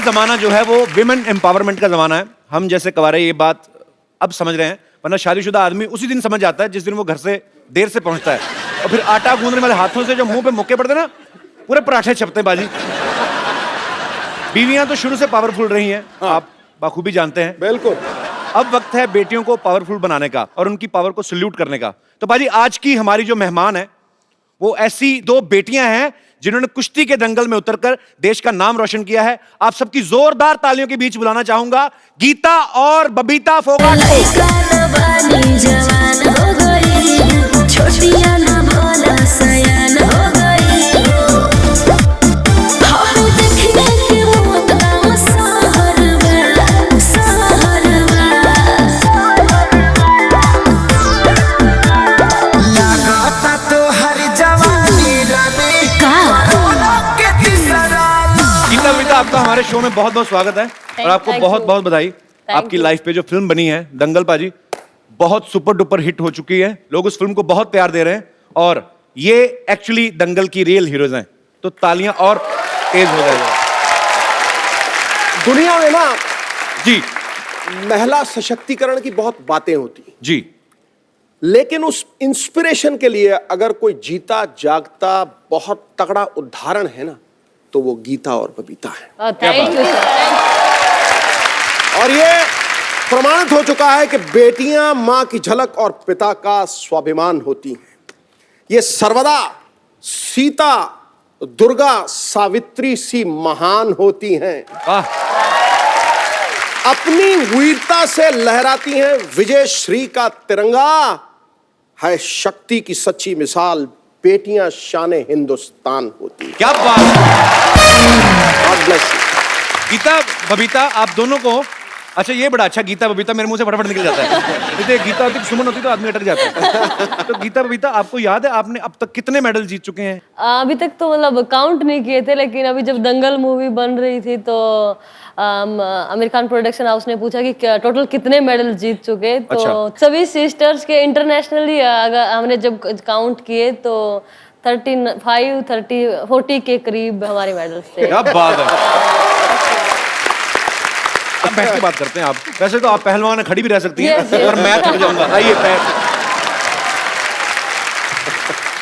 जमाना जो है वो विमेन एम्पावरमेंट का जमाना है। हम जैसे कवारे ये बात अब समझ रहे हैं, वरना शादीशुदा आदमी उसी दिन समझ जाता है जिस दिन वो घर से देर से पहुंचता है, और फिर आटा गूंदने वाले हाथों से जो मुंह पे मुक्के पड़ते ना, पूरे पराठे छपते बाजी। बीवियां तो शुरू से पावरफुल रही हैं, आप बखूबी जानते हैं। बिल्कुल। अब वक्त है बेटियों को पावरफुल बनाने का और उनकी पावर को सल्यूट करने का। तो बाजी आज की हमारी जो मेहमान है वो ऐसी दो बेटियां हैं जिन्होंने कुश्ती के दंगल में उतरकर देश का नाम रोशन किया है। आप सबकी जोरदार तालियों के बीच बुलाना चाहूंगा गीता और बबीता फोगाट को। आपका हमारे शो में बहुत बहुत स्वागत है और आपको बहुत बहुत बधाई। आपकी लाइफ पे जो फिल्म बनी है दंगल पाजी, बहुत सुपर डुपर हिट हो चुकी है। लोग उस फिल्म को बहुत प्यार दे रहे हैं और ये एक्चुअली दंगल की रियल हीरोज हैं, तो तालियां और तेज हो जाएगा। दुनिया में ना जी महिला सशक्तिकरण की बहुत बातें होती हैं जी, लेकिन उस इंस्पिरेशन के लिए अगर कोई जीता जागता बहुत तगड़ा उदाहरण है ना, तो वो गीता और बबीता है। और ये प्रमाणित हो चुका है कि बेटियां मां की झलक और पिता का स्वाभिमान होती हैं। ये सर्वदा सीता, दुर्गा, सावित्री सी महान होती हैं। अपनी वीरता से लहराती हैं विजय श्री का तिरंगा। है शक्ति की सच्ची मिसाल बेटियां शाने हिंदुस्तान होती हैं। क्या बात है। God bless you। Gita Babita आप दोनों को, अच्छा ये बड़ा अच्छा, गीता बबीता मेरे मुंह से फटाफट निकल जाता है। यदि गीता होती सुमन होती तो आदमी अटक जाता है। तो गीता बबीता आपको याद है आपने अब तक कितने मेडल जीत चुके हैं? अभी तक तो मतलब काउंट नहीं किए थे, लेकिन अभी जब दंगल मूवी बन रही थी तो आमिर खान प्रोडक्शन हाउस ने पूछा कि टोटल कितने मेडल जीत चुके। तो अच्छा। सभी सिस्टर्स के इंटरनेशनली अगर हमने जब काउंट किए तो 35, 30, 40 के करीब हमारे मेडल्स थे। क्या बात है। अब बैठ के बात करते हैं। आप वैसे तो आप पहलवान खड़ी भी रह सकती हैं, और मैं थक जाऊंगा। आइए पैर।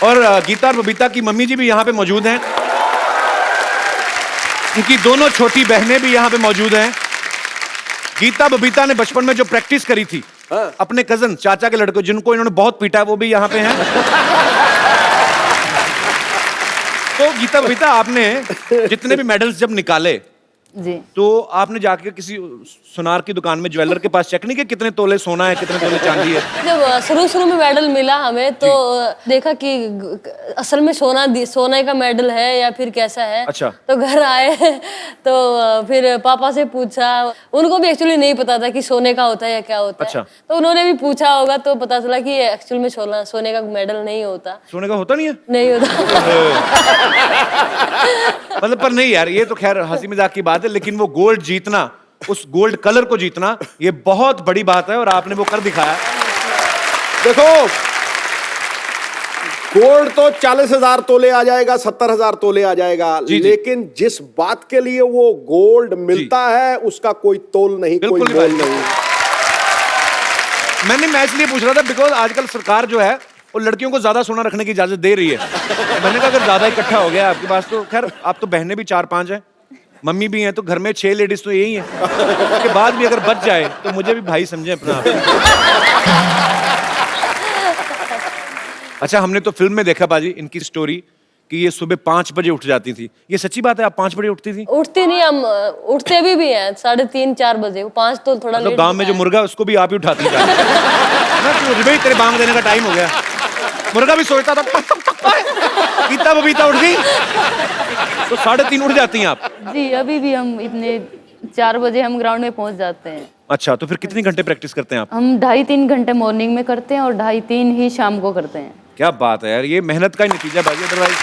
और गीता और बबीता की मम्मी जी भी यहाँ पे मौजूद हैं, उनकी दोनों छोटी बहनें भी यहाँ पे मौजूद हैं। गीता बबीता ने बचपन में जो प्रैक्टिस करी थी अपने कजन चाचा के लड़कों जिनको इन्होंने बहुत पीटा, वो भी यहाँ पे हैं। तो गीता बबीता आपने जितने भी मेडल्स जब निकाले जी, तो आपने जाके किसी सुनार की दुकान में ज्वेलर के पास चेक नहीं किया कितने तोले सोना है, कितने तोले चांदी है? जब शुरू में मेडल मिला हमें तो देखा कि असल में सोने का मेडल है या फिर कैसा है। अच्छा। तो घर आए तो फिर पापा से पूछा, उनको भी एक्चुअली नहीं पता था कि सोने का होता है या क्या होता अच्छा। है। तो उन्होंने भी पूछा होगा तो पता चला कि एक्चुअल में सोने का मेडल नहीं होता। सोने का होता नहीं है? नहीं होता। मतलब पर नहीं यार, ये तो खैर हंसी मजाक की बात है, लेकिन वो गोल्ड जीतना, उस गोल्ड कलर को जीतना, ये बहुत बड़ी बात है और आपने वो कर दिखाया। देखो गोल्ड तो 40,000 तोले आ जाएगा, 70,000 तोले आ जाएगा, लेकिन जिस बात के लिए वो गोल्ड मिलता है उसका कोई तोल नहीं, कोई मोल नहीं। मैं इसलिए पूछ रहा था बिकॉज आजकल सरकार जो है वो लड़कियों को ज्यादा सोना रखने की इजाजत दे रही है। मैंने कहा अगर ज्यादा इकट्ठा हो गया आपके पास तो खैर, आप तो बहनें भी 4-5 हैं, मम्मी भी हैं, तो घर में 6 लेडीज तो यही हैं। उसके बाद भी अगर बच जाए तो मुझे भी भाई समझे अपना। अच्छा, हमने तो फिल्म में देखा बाजी इनकी स्टोरी कि ये सुबह 5 बजे उठ जाती थी। ये सच्ची बात है? आप 5 बजे उठती थी? उठती नहीं, हम उठते भी हैं 3:30-4 बजे। 5 तो थोड़ा लेट। गांव में जो मुर्गा उसको भी आप ही उठाती थी ना, तेरे बांग देने का टाइम हो गया। मुर्गा भी सोचता था गीता बबीता उठ गई तो 3:30 उठ जाती हैं आप? जी, अभी भी हम इतने 4 बजे हम ग्राउंड में पहुंच जाते हैं। अच्छा, तो फिर कितने घंटे प्रैक्टिस करते हैं आप? हम 2.5-3 घंटे मॉर्निंग में करते हैं और 2.5-3 ही शाम को करते हैं। क्या बात है यार, ये मेहनत का ही नतीजा बाजी। अदरवाइज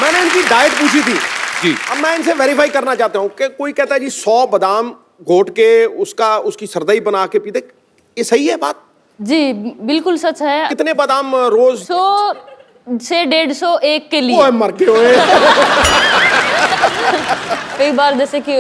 मैंने इनकी डाइट पूछी थी जी, अब मैं इनसे वेरीफाई करना चाहता हूँ कि कोई कहता है जी 100 बादाम घोट के उसकी सरदई बना के पीते, ये सही है बात? जी बिल्कुल सच है। कितने बादाम रोज? 100 से 150 एक के लिए। मर के हुए कई बार जैसे कि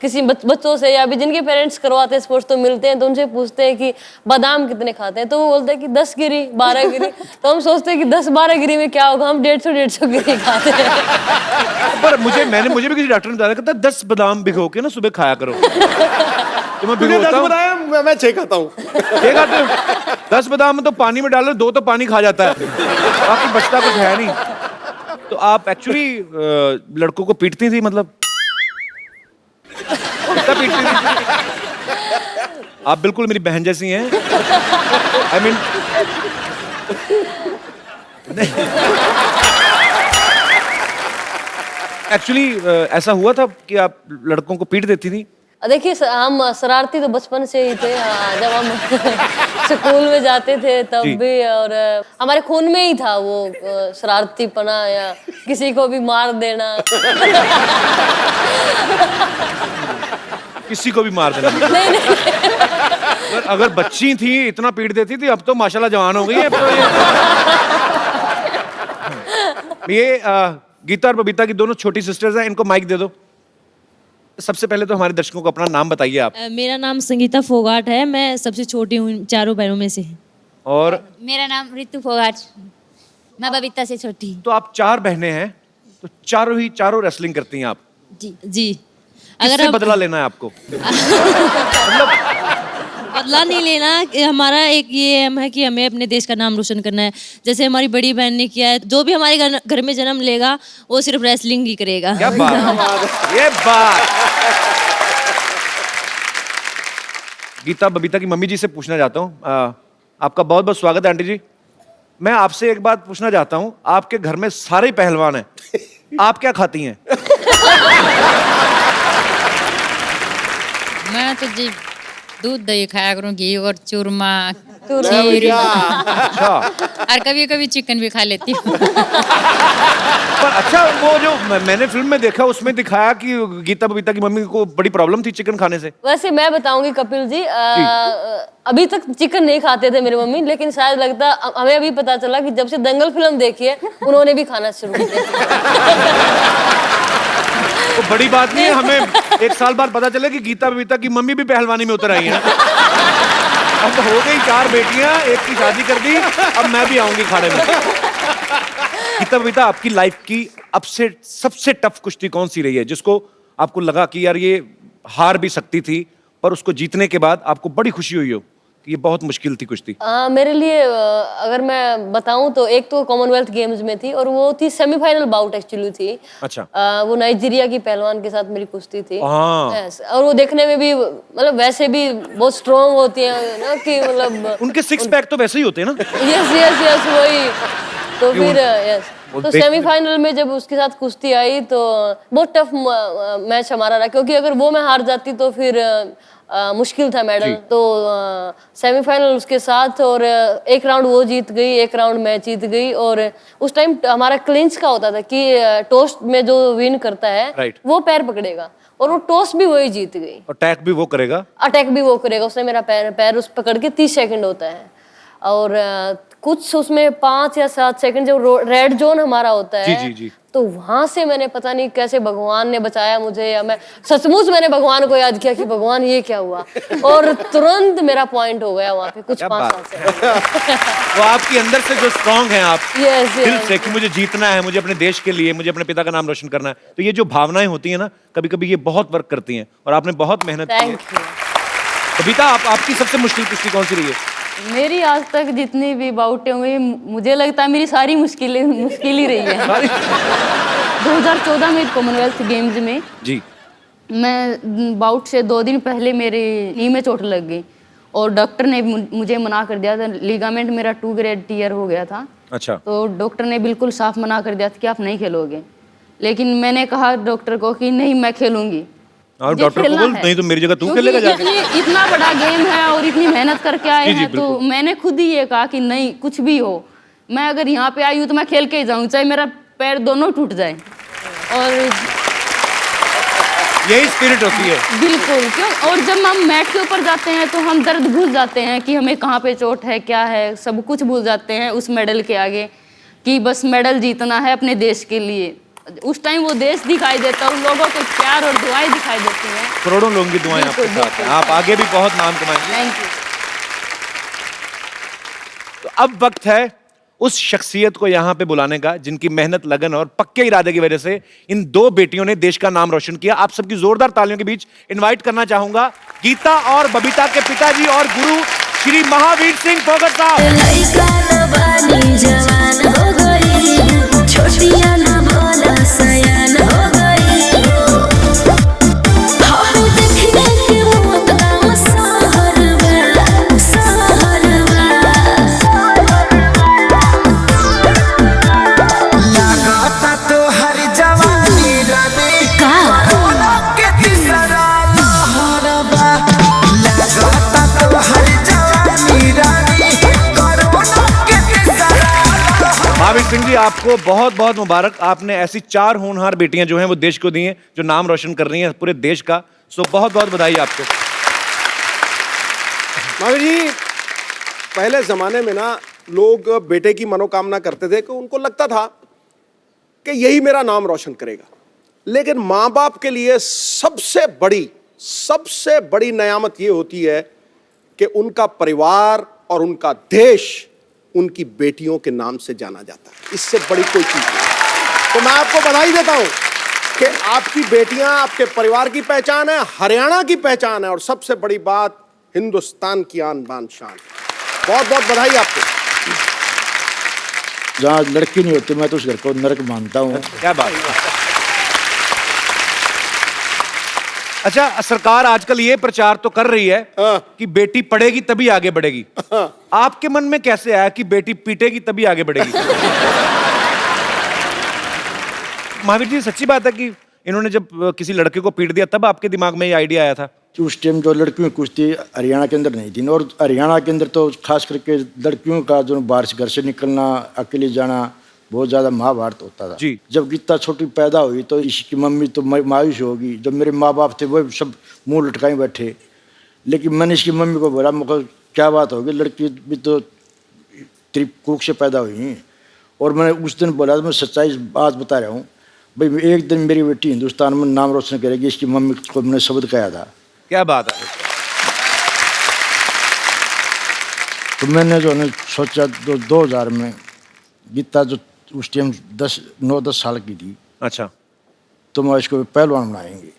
किसी बच्चों से या भी जिनके पेरेंट्स करवाते हैं स्पोर्ट्स तो मिलते हैं तो उनसे पूछते हैं कि बादाम कितने खाते हैं तो वो बोलते हैं कि 10 गिरी 12 गिरी तो हम सोचते हैं कि 10-12 गिरी में क्या होगा, हम 150 गिरी खाते हैं। पर मुझे भी किसी डॉक्टर ने बताया कहता 10 बादाम भिगो के ना सुबह खाया करो। तो मैं तुझे 10 भिगोता हूँ। बताया, मैं 6 खाता हूँ। ये खाते हो 10 बादाम तो पानी में डालो, 2 तो पानी खा जाता है, बाकी बचता कुछ है नहीं। तो आप एक्चुअली लड़कों को पीटती थी, मतलब कितना पीटती थी? आप बिल्कुल मेरी बहन जैसी हैं। आई मीन एक्चुअली ऐसा हुआ था कि आप लड़कों को पीट देती थी? देखिए हम शरारती तो बचपन से ही थे। जब हम स्कूल में जाते थे तब जी। भी, और हमारे खून में ही था वो शरारतीपना या किसी को भी मार देना। किसी को भी मार देना? नहीं नहीं, अगर बच्ची थी इतना पीट देती थी, अब तो माशाल्लाह जवान हो गई है। अब तो ये गीता और बबीता की दोनों छोटी सिस्टर्स हैं, इनको माइक दे दो। सबसे पहले तो हमारे दर्शकों को अपना नाम बताइए आप। मेरा नाम संगीता फोगाट है, मैं सबसे छोटी हूँ चारों बहनों में से। और मेरा नाम रितु फोगाट, मैं बबीता से छोटी। तो आप 4 बहनें हैं, तो चारों रेसलिंग करती हैं आप। जी किससे बदला लेना है आपको? बदला नहीं लेना, कि हमारा एक ये एम है कि हमें अपने देश का नाम रोशन करना है। जैसे हमारी बड़ी बहन ने किया है, जो भी हमारे घर में जन्म लेगा वो सिर्फ रेसलिंग ही करेगा। क्या बात है, ये बात। गीता बबीता की मम्मी जी से पूछना चाहता हूँ, आपका बहुत बहुत स्वागत है आंटी जी। मैं आपसे एक बात पूछना चाहता हूँ, आपके घर में सारे ही पहलवान हैं, आप क्या खाती हैं? मैं तो जी दूध दही खाया करूँ, घी और चूरमा, खीर। अच्छा, और कभी कभी चिकन भी खा लेती हूँ। पर अच्छा वो जो मैंने फिल्म में देखा उसमें दिखाया कि गीता बबीता की मम्मी को बड़ी प्रॉब्लम थी चिकन खाने से। वैसे मैं बताऊंगी कपिल जी, अभी तक चिकन नहीं खाते थे मेरी मम्मी, लेकिन शायद लगता हमें अभी पता चला कि जब से दंगल फिल्म देखी है उन्होंने भी खाना शुरू किया। तो बड़ी बात नहीं है, हमें 1 साल बाद पता चला कि गीता बबीता की मम्मी भी पहलवानी में उतर आई है। अब तो हो गई 4 बेटियां, एक की शादी कर दी, अब मैं भी आऊंगी खाड़े में। गीता बबीता, आपकी लाइफ की अब से सबसे टफ कुश्ती कौन सी रही है, जिसको आपको लगा कि यार ये हार भी सकती थी, पर उसको जीतने के बाद आपको बड़ी खुशी हुई हो कि ये बहुत मुश्किल थी कुश्ती? मेरे लिए अगर मैं बताऊं तो एक तो कॉमनवेल्थ गेम्स में थी और वो थी सेमीफाइनल बाउट एक्चुअली थी। अच्छा। वो नाइजीरिया की पहलवान के साथ मेरी कुश्ती थी। हाँ। Yes, और वो देखने में भी मतलब वैसे भी बहुत स्ट्रॉन्ग होती है ना, कि मतलब उनके 6 पैक तो वैसे ही होते हैं ना। यस यस यस वही। तो फिर यस वो तो देख- सेमीफाइनल में जब उसके साथ कुश्ती आई तो बहुत टफ मैच हमारा रहा, क्योंकि अगर वो मैं हार जाती तो फिर मुश्किल था मेडल। तो सेमीफाइनल उसके साथ, और एक राउंड वो जीत गई, एक राउंड मैं जीत गई। और उस टाइम हमारा क्लिंच का होता था कि टॉस में जो विन करता है Right. वो पैर पकड़ेगा, और वो टॉस भी वही जीत गई, अटैक भी वो करेगा। अटैक भी वो करेगा। उसने मेरा पैर उस पकड़ के 30 सेकंड होता है, और कुछ उसमें 5 या 7 सेकंड जब रेड जोन हमारा होता है। जी, जी। तो वहां से मैंने पता नहीं कैसे भगवान ने बचाया मुझे, या मैं सचमुच मैंने भगवान को याद किया कि भगवान ये क्या हुआ, और तुरंत मेरा पॉइंट हो गया वहां पे कुछ क्या 5-7 सेकंड। वो आपकी अंदर से जो स्ट्रांग हैं आप, यस दिल यस से कि मुझे जीतना है, मुझे अपने देश के लिए, मुझे अपने पिता का नाम रोशन करना है, तो ये जो भावनाएं होती हैं ना, कभी कभी ये बहुत वर्क करती हैं, और आपने बहुत मेहनत की है। Thank you. कविता, आपकी सबसे मुश्किल कुश्ती कौन सी रही है? मेरी आज तक जितनी भी बाउटें हुई, मुझे लगता है मेरी सारी मुश्किल ही रही है। 2014 में कॉमनवेल्थ गेम्स में जी। मैं बाउट से 2 दिन पहले मेरी नी में चोट लग गई, और डॉक्टर ने मुझे मना कर दिया था। लिगामेंट मेरा 2 ग्रेड टीयर हो गया था। अच्छा। तो डॉक्टर ने बिल्कुल साफ मना कर दिया था कि आप नहीं खेलोगे, लेकिन मैंने कहा डॉक्टर को कि नहीं, मैं खेलूंगी। और मुझे डॉक्टर को खेलना बोल, है। नहीं तो मेरी जगह तू क्योंकि खेलेगा जाके। इतना बड़ा गेम है और इतनी मेहनत करके आए जी, जी, हैं, तो बिल्कुल। मैंने खुद ही ये कहा कि नहीं, कुछ भी हो, मैं अगर यहाँ पे आई हूँ तो मैं खेल के ही जाऊँ, चाहे मेरा पैर दोनों टूट जाए। और यही स्पिरिट होती है। बिल्कुल, क्यों, और जब हम मैट के ऊपर जाते हैं तो हम दर्द भूल जाते हैं कि हमें कहाँ पे चोट है, क्या है, सब कुछ भूल जाते हैं उस मेडल के आगे, कि बस मेडल जीतना है अपने देश के लिए। उस टाइम वो देश दिखाई देता है, उन लोगों के प्यार और दुआएं दिखाई देती हैं। करोड़ों लोगों की दुआएं आपके बिल्कुल, साथ हैं, आप आगे भी बहुत नाम कमाएंगे। Thank you. तो अब वक्त है उस शख्सियत को यहां पे बुलाने का जिनकी मेहनत, लगन और पक्के इरादे की वजह से इन दो बेटियों ने देश का नाम रोशन किया। आप सबकी जोरदार तालियों के बीच इनवाइट करना चाहूंगा गीता और बबीता के पिताजी और गुरु श्री महावीर सिंह फोगट साहब। लइका न बानी जवान हो गई, छोटिया न भोला सयान हो गई। हम देखने के मौत गाँव सहरवा, सहरवा। लागता तो हर जवानी रानी कोरोना के तीसरा लहरबा। लागता तो हर जवानी रानी कोरोना के तीसरा लहरबा। महावीर सिंह जी, आपको बहुत बहुत मुबारक। आपने ऐसी 4 होनहार बेटियां जो हैं वो देश को दी हैं, जो नाम रोशन कर रही हैं पूरे देश का। सो बहुत बहुत बधाई आपको। महावीर जी, पहले जमाने में ना लोग बेटे की मनोकामना करते थे कि उनको लगता था कि यही मेरा नाम रोशन करेगा। लेकिन माँ बाप के लिए सबसे बड़ी नेयामत ये होती है कि उनका परिवार और उनका देश उनकी बेटियों के नाम से जाना जाता है। इससे बड़ी कोई चीज नहीं। तो मैं आपको बधाई देता हूं कि आपकी बेटियां आपके परिवार की पहचान है, हरियाणा की पहचान है, और सबसे बड़ी बात हिंदुस्तान की आन बान शान। बहुत बहुत बधाई आपको। जहाँ लड़की नहीं होती मैं तो उस घर को नरक मानता हूँ। क्या बात है। अच्छा, सरकार आजकल ये प्रचार तो कर रही है कि बेटी पढ़ेगी तभी आगे बढ़ेगी। आपके मन में कैसे आया कि बेटी पीटेगी तभी आगे बढ़ेगी? महावीर जी, सच्ची बात है कि इन्होंने जब किसी लड़के को पीट दिया तब आपके दिमाग में ये आइडिया आया था? उस टाइम जो लड़कियों की कुश्ती हरियाणा के अंदर नहीं थी, और हरियाणा के अंदर तो खास करके लड़कियों का जो बाहर से घर से निकलना, अकेले जाना बहुत ज़्यादा महाभारत होता था। जी। जब गीता छोटी पैदा हुई तो इसकी मम्मी तो मायूस होगी। जब मेरे माँ बाप थे वो सब मुंह लटकाए बैठे, लेकिन मैंने इसकी मम्मी को बोला, मुझे क्या बात होगी, लड़की भी तो त्रिकुक से पैदा हुई हैं। और मैंने उस दिन बोला, मैं सच्चाई बात बता रहा हूँ भाई, एक दिन मेरी बेटी हिंदुस्तान में नाम रोशन करेगी। इसकी मम्मी को मैंने शब्द कहा था। क्या बात है। तो मैंने जो है सोचा 2000 में गीता जो उस टाइम 9-10 साल की थी, अच्छा, तो मैं इसको पहलवान बनाएंगे।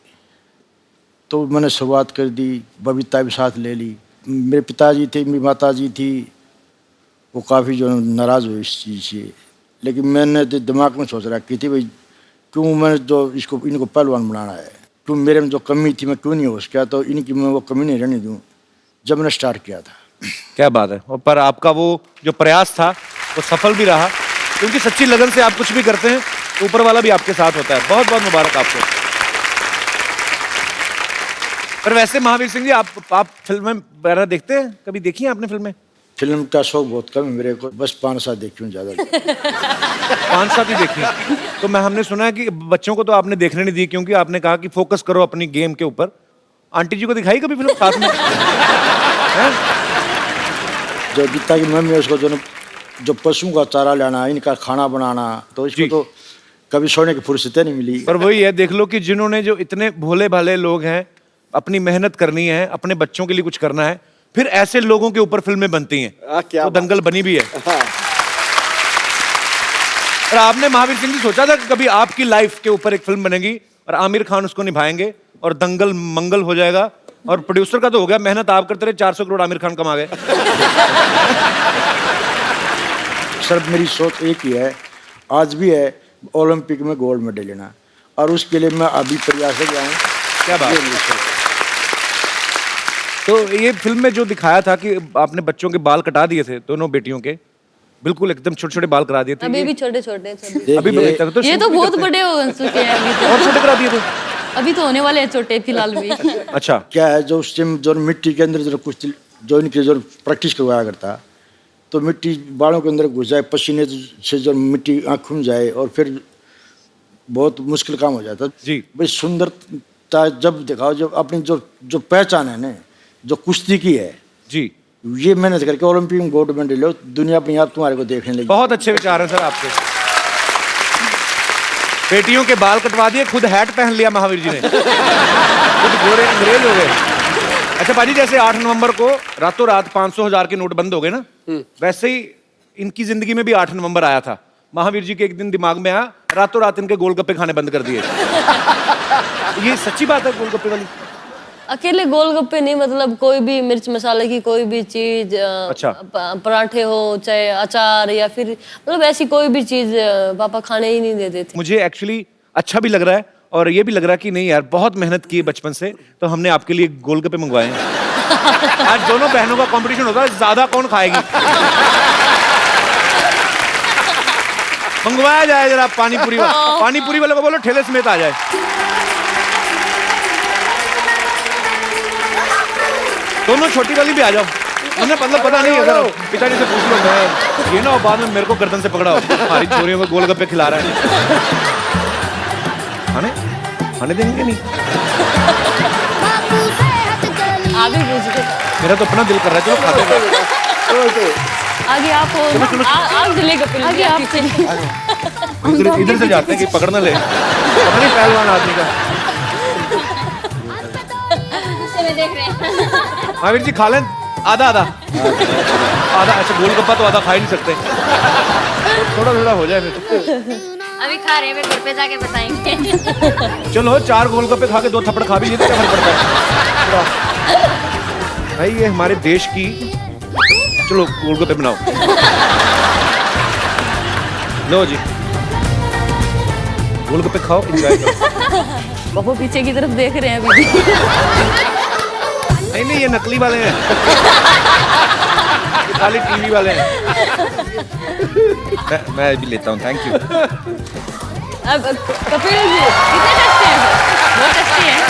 तो मैंने शुरुआत कर दी, बबीता भी साथ ले ली। मेरे पिताजी थे, मेरी माता जी थी, वो काफ़ी जो नाराज़ हुए इस चीज़ से। लेकिन मैंने तो दिमाग में सोच रखी थी भाई, क्यों मैंने जो इनको पहलवान बनाना है, क्यों मेरे में जो कमी थी मैं क्यों नहीं हो सका, तो इनकी मैं वो कमी नहीं रहने दूँ। जब मैंने स्टार्ट किया था। क्या बात है। और पर आपका वो जो प्रयास था वो सफल भी रहा, क्योंकि सच्ची लगन से आप कुछ भी करते हैं तो ऊपर वाला भी आपके साथ होता है। बहुत बहुत मुबारक आपको। पर वैसे महावीर सिंह जी, आप फिल्में वगैरह देखते हैं? कभी देखी हैं आपने फिल्में? फिल्म का शौक बहुत कम है मेरे को, बस 5-7 देखी हूँ ज़्यादा। 5-7 ही देखी। तो हमने सुना है कि बच्चों को तो आपने देखने नहीं दी, क्योंकि आपने कहा कि फोकस करो अपनी गेम के ऊपर। आंटी जी को दिखाई कभी फिल्म साथ में? जो गीता की मम्मी है उसको जो पशुओं का चारा लाना, इनका खाना बनाना, तो इसको तो कभी सोने की फुर्सत नहीं मिली। पर वही है, देख लो कि जिन्होंने जो इतने भोले भाले लोग हैं, अपनी मेहनत करनी है, अपने बच्चों के लिए कुछ करना है, फिर ऐसे लोगों के ऊपर फिल्में बनती हैं। क्या तो दंगल बनी भी है। हाँ। और आपने महावीर सिंह जी सोचा था कि कभी आपकी लाइफ के ऊपर एक फिल्म बनेगी और आमिर खान उसको निभाएंगे और दंगल मंगल हो जाएगा? और प्रोड्यूसर का तो हो गया, मेहनत आप करते रहे, 400 करोड़ आमिर खान कमा गए। सर मेरी सोच एक ही है, आज भी है, ओलंपिक में गोल्ड मेडल लेना, और उसके लिए मैं अभी प्रयास कर रहा हूँ। क्या बात है। तो ये फिल्म में जो दिखाया था कि आपने बच्चों के बाल कटा दिए थे, दोनों बेटियों के बिल्कुल एकदम छोटे छोटे बाल करा दिए थे। अभी भी छोटे छोटे हैं। अभी भी तो ये तो बहुत बड़े हो चुके हैं अभी तो। और छोटे करा दिए थे। अभी तो होने वाले हैं छोटे फिलहाल भी। अच्छा, क्या है जो उस टाइम जो मिट्टी के अंदर जो कुछ जो इनकी जो प्रैक्टिस करवाया करता, तो मिट्टी बालों के अंदर घुस जाए, पसीने से जो मिट्टी आँख में जाए, और फिर बहुत मुश्किल काम हो जाता जी। भाई। सुंदरता जब दिखाओ, जब अपनी जो पहचान है ना, जो कुश्ती की है जी, ये मेहनत करके ओलंपिक में गोल्ड मेडल लो, दुनिया अपने आप तुम्हारे को देखने लगी। बहुत अच्छे विचार हैं सर आपके। बेटियों के बाल कटवा दिए, खुद हैट पहन लिया महावीर जी ने। खुद गोरे अंग्रेज हो गए। अच्छा पाजी, जैसे 8 नवंबर को रातों रात 500,000 के नोट बंद हो गए ना, वैसे ही इनकी जिंदगी में भी 8 नवंबर आया था। महावीर जी के एक दिन दिमाग में आया, रातों रात इनके गोलगप्पे खाने बंद कर दिए। ये सच्ची बात है गोलगप्पे वाली? अकेले गोलगप्पे नहीं, मतलब कोई भी मिर्च मसाले की कोई भी चीज, अच्छा। पराठे हो चाहे अचार या फिर मतलब ऐसी कोई भी चीज पापा खाने ही नहीं देते थे। मुझे एक्चुअली अच्छा भी लग रहा है और ये भी लग रहा है कि नहीं यार, बहुत मेहनत की है बचपन से, तो हमने आपके लिए गोलगप्पे मंगवाए हैं। आज दोनों बहनों का कंपटीशन होगा, ज्यादा कौन खाएगी। मंगवाया जाए जरा पानीपुरी वाले को बोलो ठेले समेत आ जाए। दोनों छोटी वाली भी आ जाओ। मुझे मतलब पता नहीं है, अगर पिताजी से पूछ लो, मैं ये ना हो बाद में मेरे को गर्दन से पकड़ा हो, हमारी छोरियों को गोलगप्पे खिला रहा है। खाने देंगे नहीं? आप ही पूछिए। मेरा तो अपना दिल कर रहा है, चलो खाते हैं। आगे आप हो, आप गोलगप्पे आगे आप चलिए। इधर से जाते हैं कि पकड़ ना ले, अपनी पहलवान आदमी का। महावीर जी खा लें आधा। अच्छा गोलगप्पा तो आधा खा ही नहीं सकते, थोड़ा थोड़ा हो जाए। अभी खा रहे हैं, घर पे जाके बताएंगे। चलो 4 गोलगप्पे खा के 2 थप्पड़ खा भी लिए तो क्या फर्क पड़ता है भाई, ये हमारे देश की। चलो गोलगप्पे बनाओ। लो जी गोलगप्पे खाओ, एंजॉय करो। पापा पीछे की तरफ देख रहे हैं अभी। नहीं ये नकली वाले हैं, ये खाली टीवी वाले हैं। मैं भी लेता हूँ, थैंक यू। अब कपिल जी कितने टेस्टी हैं? बहुत टेस्टी हैं।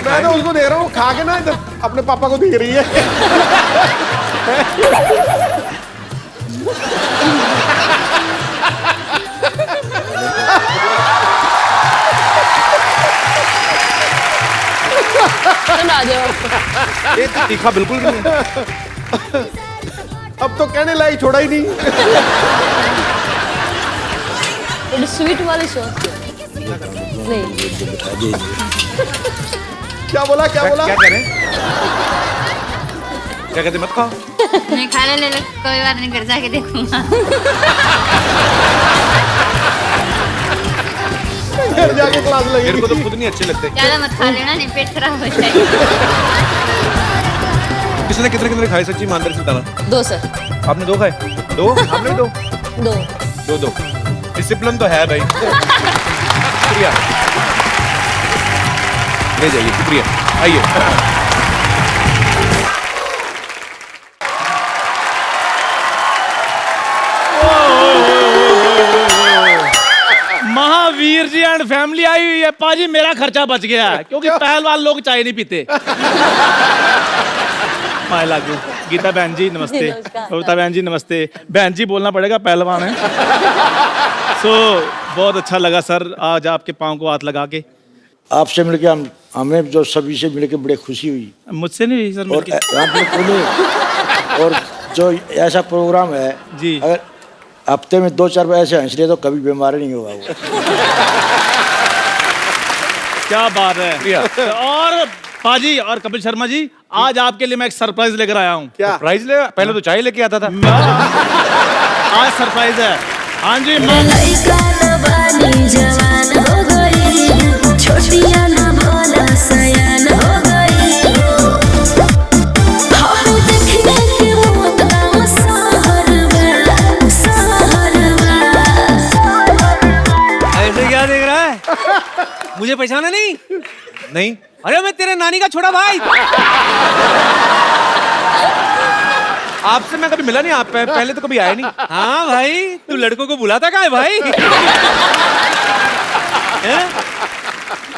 मैं तो उसको दे रहा हूँ, खा के ना इधर अपने पापा को दे रही है। आ जाओ। ये तो तीखा बिल्कुल भी नहीं। अब तो कहने लायक छोड़ा ही नहीं। थोड़ी स्वीट वाली सॉस नहीं। क्या बोला? क्या करें? क्या कहते? मत खाओ। नहीं खाने ले लो, कोई बात नहीं, घर जाके देखूंगा। घर जाके क्लास लगी। मेरे को तो खुद नहीं अच्छे लगते। ज्यादा मत खा लेना, नहीं पेट खराब हो जाएगा। किसने कितने खाए? सच्ची ईमानदारी से बताना। 2 सर। आपने 2 खाए? 2? आपने भी 2? 2। डिसिप्लिन तो है भाई। शुक्रिया, ले जाइए। शुक्रिया, आइए। Mahavir ji and family I हुई है। पाजी मेरा खर्चा बच गया है, क्योंकि पहलवान लोग चाय नहीं पीते। माय लागू। गीता बहन जी नमस्ते। कविता बहन जी नमस्ते। बहन जी बोलना पड़ेगा, पहलवान है। बहुत अच्छा लगा सर आज आपके पाँव को हाथ लगा के। आपसे मिलके हमें जो सभी से मिलके बड़ी खुशी हुई। मुझसे नहीं हुई सर और आप लोग और जो ऐसा प्रोग्राम है जी, अगर हफ्ते में 2-4 बार ऐसे हंस रहे तो कभी बीमार नहीं होगा वो। क्या बात है। और पाजी और कपिल शर्मा जी, आज आपके लिए मैं एक सरप्राइज लेकर आया हूँ। क्या सरप्राइज ले? पहले तो चाय लेके आता था। आज सरप्राइज है। हाँ जी, छोटिया ना भोला सयान हो गई। ऐसे क्या देख रहा है? मुझे पहचाना नहीं? अरे मैं तेरे नानी का छोटा भाई। आपसे मैं कभी मिला नहीं, आप पहले तो कभी आए नहीं। हाँ भाई, तू लड़कों को बुलाता कहाँ है भाई?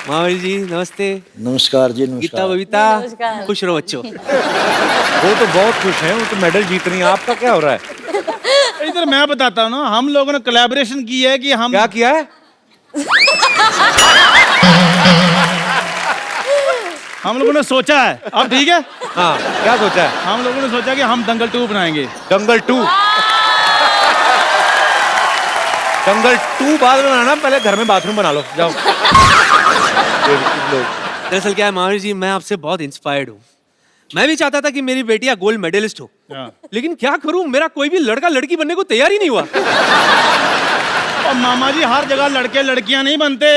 महावीर जी नमस्ते। नमस्कार जी। गीता नमस्कार। बबीता, खुश रहो बच्चों। वो तो बहुत खुश हैं, वो तो मेडल जीत रही हैं। आपका क्या हो रहा है? इधर मैं बताता हूँ ना, हम लोगों ने कोलैबोरेशन की है कि हम क्या किया है? हम लोगों ने सोचा है। अब ठीक है। हाँ, क्या सोचा है? हम लोगों ने सोचा कि हम दंगल 2 बनाएंगे। दंगल 2? दंगल 2 बाद में बनाना, पहले घर में बाथरूम बना लो, जाओ। दरअसल क्या है महावीर जी, मैं आपसे बहुत इंस्पायर्ड हूँ। मैं भी चाहता था कि मेरी बेटियां गोल्ड मेडलिस्ट हो, लेकिन क्या करूं, मेरा कोई भी लड़का लड़की बनने को तैयार ही नहीं हुआ। और मामा जी हर जगह लड़के लड़कियां नहीं बनते,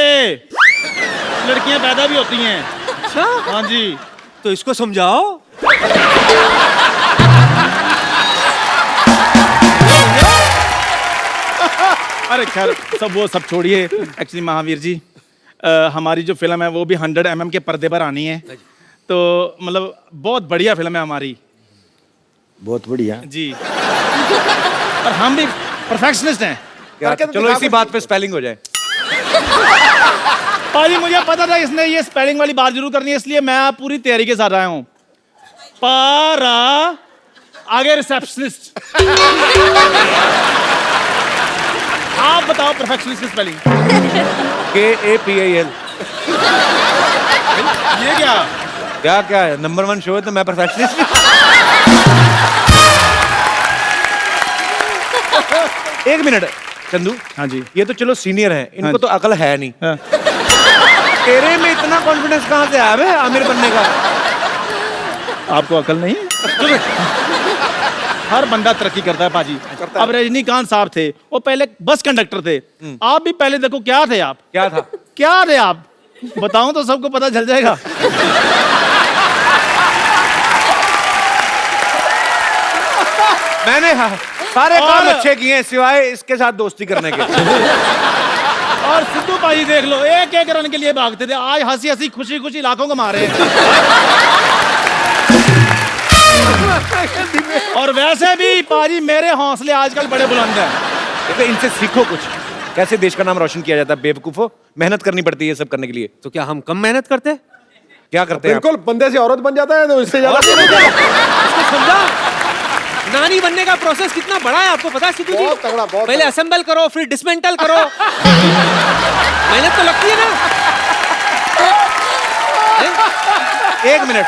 लड़कियां पैदा भी होती हैं। अच्छा? हाँ जी। तो इसको समझाओ। अरे खैर सब छोड़िए। एक्चुअली महावीर जी, हमारी जो फिल्म है वो भी 100 mm के पर्दे पर आनी है, तो मतलब बहुत बढ़िया फिल्म है हमारी। बहुत बढ़िया जी। और हम भी परफेक्शनिस्ट हैं। चलो इसी बात पे स्पेलिंग हो जाए। पाजी मुझे पता था इसने ये स्पेलिंग वाली बात जरूर करनी है, इसलिए मैं पूरी तैयारी के साथ आया हूँ। पारा आगे रिसेप्शनिस्ट। आप बताओ परफेक्शनिस्ट की स्पेलिंग। KAPIL। ये क्या क्या है, नंबर 1 शो है तो मैं परफेक्शनिस्ट। एक मिनट चंदू। हाँ जी। ये तो चलो सीनियर हैं, इनको हाँ तो अकल है नहीं। हाँ। तेरे में इतना कॉन्फिडेंस कहाँ से आया बे आमिर बनने का? आपको अकल नहीं है? हर बंदा तरक्की करता है पाजी। अब रजनीकांत साहब थे, वो पहले बस कंडक्टर थे। आप भी पहले देखो क्या थे आप। क्या था? क्या थे आप? बताऊं तो सबको पता चल जाएगा। मैंने सारे काम अच्छे किए हैं सिवाय इसके साथ दोस्ती करने के। और सिद्धू भाई देख लो, एक एक रन के लिए भागते थे, आज हंसी हंसी खुशी खुशी लाखों कमा रहे हैं। और वैसे भी पाजी मेरे हौसले आजकल बड़े बुलंद हैं। देखो इनसे सीखो कुछ, कैसे देश का नाम रोशन किया जाता है। बेवकूफो, मेहनत करनी पड़ती है सब करने के लिए। तो क्या हम कम मेहनत करते? क्या करते हैं? बिल्कुल, बंदे से औरत बन जाता है तो इससे ज्यादा समझा? नानी बनने का प्रोसेस कितना बड़ा है आपको पता है सिद्धू जी? बहुत तगड़ा, बहुत पहले असेंबल करो, फिर डिसमेंटल करो। मेहनत तो लगती है ना। एक मिनट,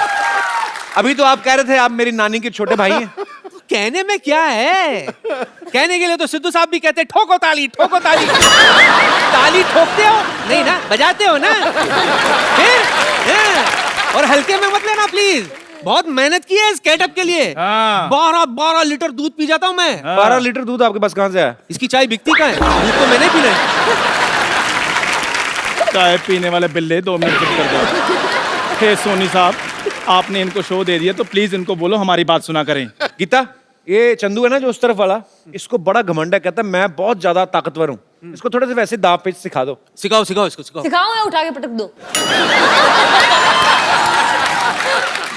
अभी तो आप कह रहे थे आप मेरी नानी के छोटे भाई हैं। कहने में क्या है, कहने के लिए तो सिद्धू साहब भी कहते ठोको ताली, ठोको ताली। ताली ठोकते हो नहीं ना, बजाते हो ना। फिर और हल्के में मत लेना प्लीज, बहुत मेहनत की है इस गेटअप के लिए। 12 लीटर दूध पी जाता हूँ मैं। 12 लीटर दूध आपके पास कहाँ से आया? इसकी चाय बिकती कहाँ है? दूध तो मैंने पीना है। चाय पीने वाले बिल्ले 2 मिनट चुप कर जाओ। हे सोनी साहब, आपने इनको शो दे दिया तो प्लीज इनको बोलो हमारी बात सुना करें। गीता, ये चंदू है ना जो उस तरफ वाला, इसको बड़ा घमंड है, कहता है मैं बहुत ज्यादा ताकतवर हूँ। इसको थोड़े से वैसे दांव पेच सिखा दो। सिखाओ सिखाओ इसको, सिखाओ। सिखाऊं या उठा के पटक दो?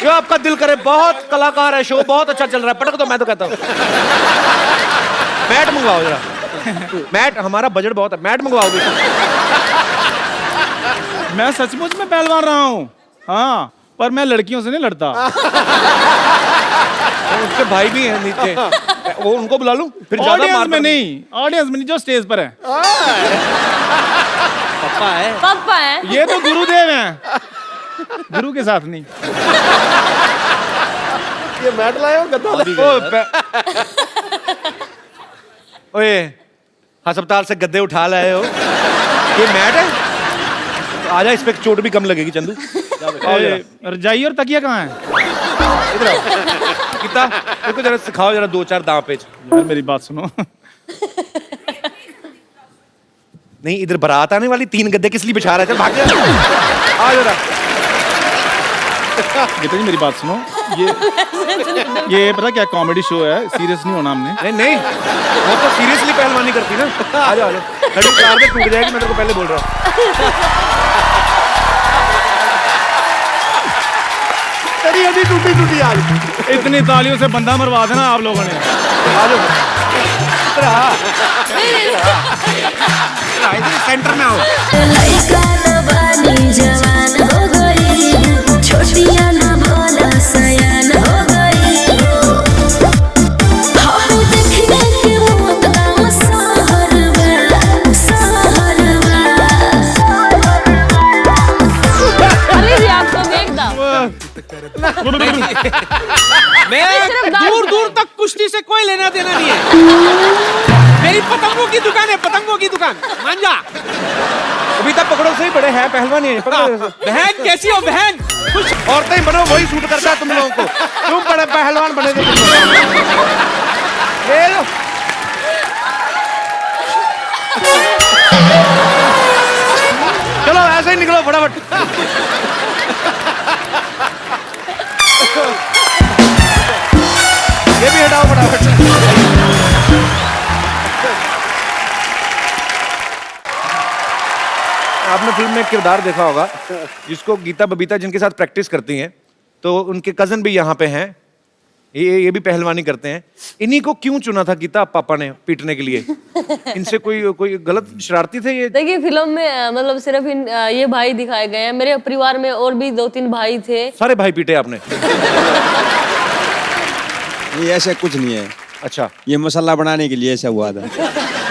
जो आपका दिल करे। बहुत कलाकार है, शो बहुत अच्छा चल रहा है, पटक दो। मैं तो कहता हूँ मैट मंगवाओ जरा। मैट, हमारा बजट बहुत है, मैट मंगवाओगे? मैं सचमुच में पहलवान रहा हूँ, हाँ, पर मैं लड़कियों से नहीं लड़ता। उसके भाई भी हैं नीचे, वो उनको बुला लूं फिर ज्यादा ऑडियंस में नहीं, ऑडियंस में नहीं, जो स्टेज पर है। पप्पा है, पापा है। ये तो गुरुदेव हैं, गुरु के साथ नहीं। ये मैट लाए हो गद्दा लाए हो? ओए, अस्पताल से गद्दे उठा लाए हो, ये मैट है? तो आजा, इस पे चोट भी कम लगेगी चंदू। रजाई और तकिया कहाँ है? इधर आओ। कितना देखो जरा, सिखाओ जरा 2-4 दांव पेच। यार मेरी बात सुनो। नहीं, इधर बारात आने वाली, 3 गद्दे किस लिए बिछा रहा है? चल भाग जा, आ जरा। गीता जी मेरी बात सुनो, ये पता क्या कॉमेडी शो है, सीरियस नहीं होना हमने। नहीं नहीं, वो तो सीरियसली पहलवानी करती ना। आ जाओ, खड़ी कार में टूट जाएगी, मैं तेरे को पहले बोल रहा हूँ। तेरी हड्डी टूटी टूटी आज। इतनी तालियों से बंदा मरवा देना आप लोगों ने। आ जाओ, सेंटर में आओ। लइका न बानी जवान हो गई, छोटिया न भोला सयान हो गई। हम देखने के मौत गाँव सहरवा, सहरवा। अरे जी आपको फेंक दो। मैं दूर दूर तक कुश्ती से कोई लेना देना नहीं है। मेरी पतंगों की दुकान है, पतंगों की दुकान, मान जा। अभी तक पकड़ो से ही बड़े हैं, पहलवान ही है, पकड़ो से। बहन कैसी हो बहन? कुछ औरतें ही बनो, वही सूट करता है तुम लोगों को। तुम बड़े पहलवान बने थे तुम लोग। ले लो। चलो ऐसे ही निकलो फटाफट। ये भी हटाओ फटाफट। आपने फिल्म में एक किरदार देखा होगा जिसको गीता बबीता जिनके साथ प्रैक्टिस करती हैं, तो उनके कजन भी यहाँ पे हैं, ये भी पहलवानी करते हैं। इन्हीं को क्यों चुना था गीता पापा ने पीटने के लिए? इनसे कोई गलत शरारती थे ये? देखिए फिल्म में मतलब सिर्फ ये भाई दिखाए गए हैं। मेरे परिवार में और भी 2-3 भाई थे। सारे भाई पीटे आपने? ये ऐसा कुछ नहीं है। अच्छा, ये मसाला बनाने के लिए ऐसा हुआ था।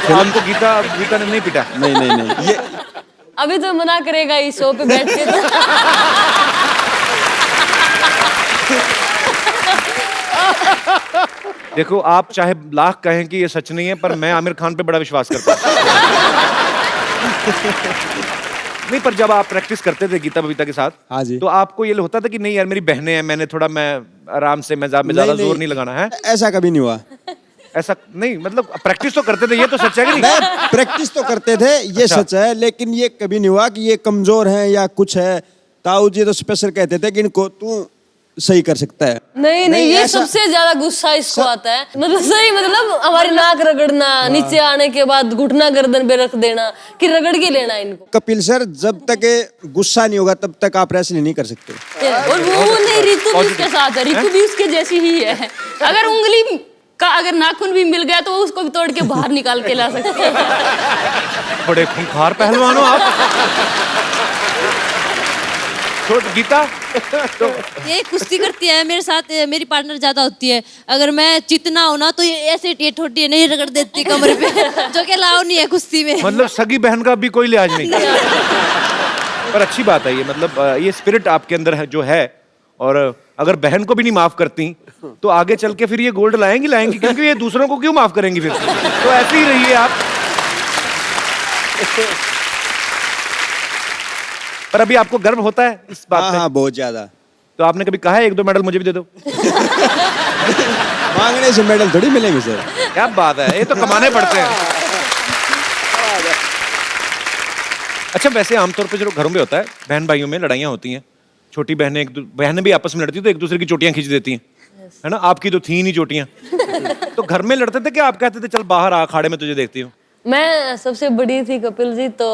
फिल्म को गीता ने नहीं पीटा? नहीं नहीं नहीं, ये अभी तो मना करेगा इस शो पे बैठ के। देखो, आप चाहे लाख कहें कि ये सच नहीं है, पर मैं आमिर खान पे बड़ा विश्वास करता हूँ। नहीं, पर जब आप प्रैक्टिस करते थे गीता बबीता के साथ, हाँ जी, तो आपको ये होता था कि नहीं यार मेरी बहनें हैं, मैं आराम से मैं ज्यादा जोर नहीं लगाना है? ऐसा कभी नहीं हुआ। ऐसा नहीं, मतलब प्रैक्टिस तो करते थे, ये तो सच है कि नहीं? प्रैक्टिस तो करते थे, ये अच्छा। सच है, लेकिन ये कभी नहीं हुआ कि ये कमजोर है या कुछ है। ताऊ जी तो स्पेशल कहते थे कि इनको तू सही कर सकता है। नहीं, ये सबसे ज्यादा गुस्सा इसको आता है। मतलब सही, मतलब हमारी नाक रगड़ना, नीचे आने के बाद घुटना गर्दन पे रख देना कि रगड़ के लेना इनको। कपिल सर, जब तक गुस्सा नहीं होगा तब तक आप रेसलिंग नहीं कर सकते। और वो नहीं, रितु भी उसके साथ है, रितु भी उसके जैसी ही है। अगर उंगली का अगर नाखून भी मिल गया तो उसको भी तोड़ के बाहर निकाल के ला सकते हैं। बड़े खूंखार पहलवान हो आप। तो गीता तो ये कुश्ती करती है मेरे साथ, मेरी पार्टनर ज्यादा होती है। अगर मैं चितना हो ना तो ये ऐसे ठोटी नहीं रगड़ देती कमरे पे, जो कि लाओ नहीं है कुश्ती में। मतलब सगी बहन का भी कोई लिहाज नहीं। पर अच्छी बात है ये, मतलब ये स्पिरिट आपके अंदर है जो है। और अगर बहन को भी नहीं माफ करती तो आगे चल के फिर ये गोल्ड लाएंगी, क्योंकि ये दूसरों को क्यों माफ करेंगी फिर? तो ऐसे ही रहिए आप। पर अभी आपको गर्व होता है इस बात पे? हाँ, बहुत ज्यादा। तो आपने कभी कहा है 1-2 मेडल मुझे भी दे दो? मांगने से मेडल थोड़ी मिलेंगे सर। क्या बात है, ये तो कमाने पड़ते हैं। अच्छा, वैसे आमतौर पे जो घरों में होता है, बहन भाइयों में लड़ाइयाँ होती हैं, छोटी बहनें भी आपस में लड़ती तो एक दूसरे की चोटियां खींच देती हैं, है ना? आपकी तो थी नहीं चोटियां। तो घर में लड़ते थे कि आप कहते थे चल बाहर आ, अखाड़े में तुझे देखती हूँ? मैं सबसे बड़ी थी कपिल जी, तो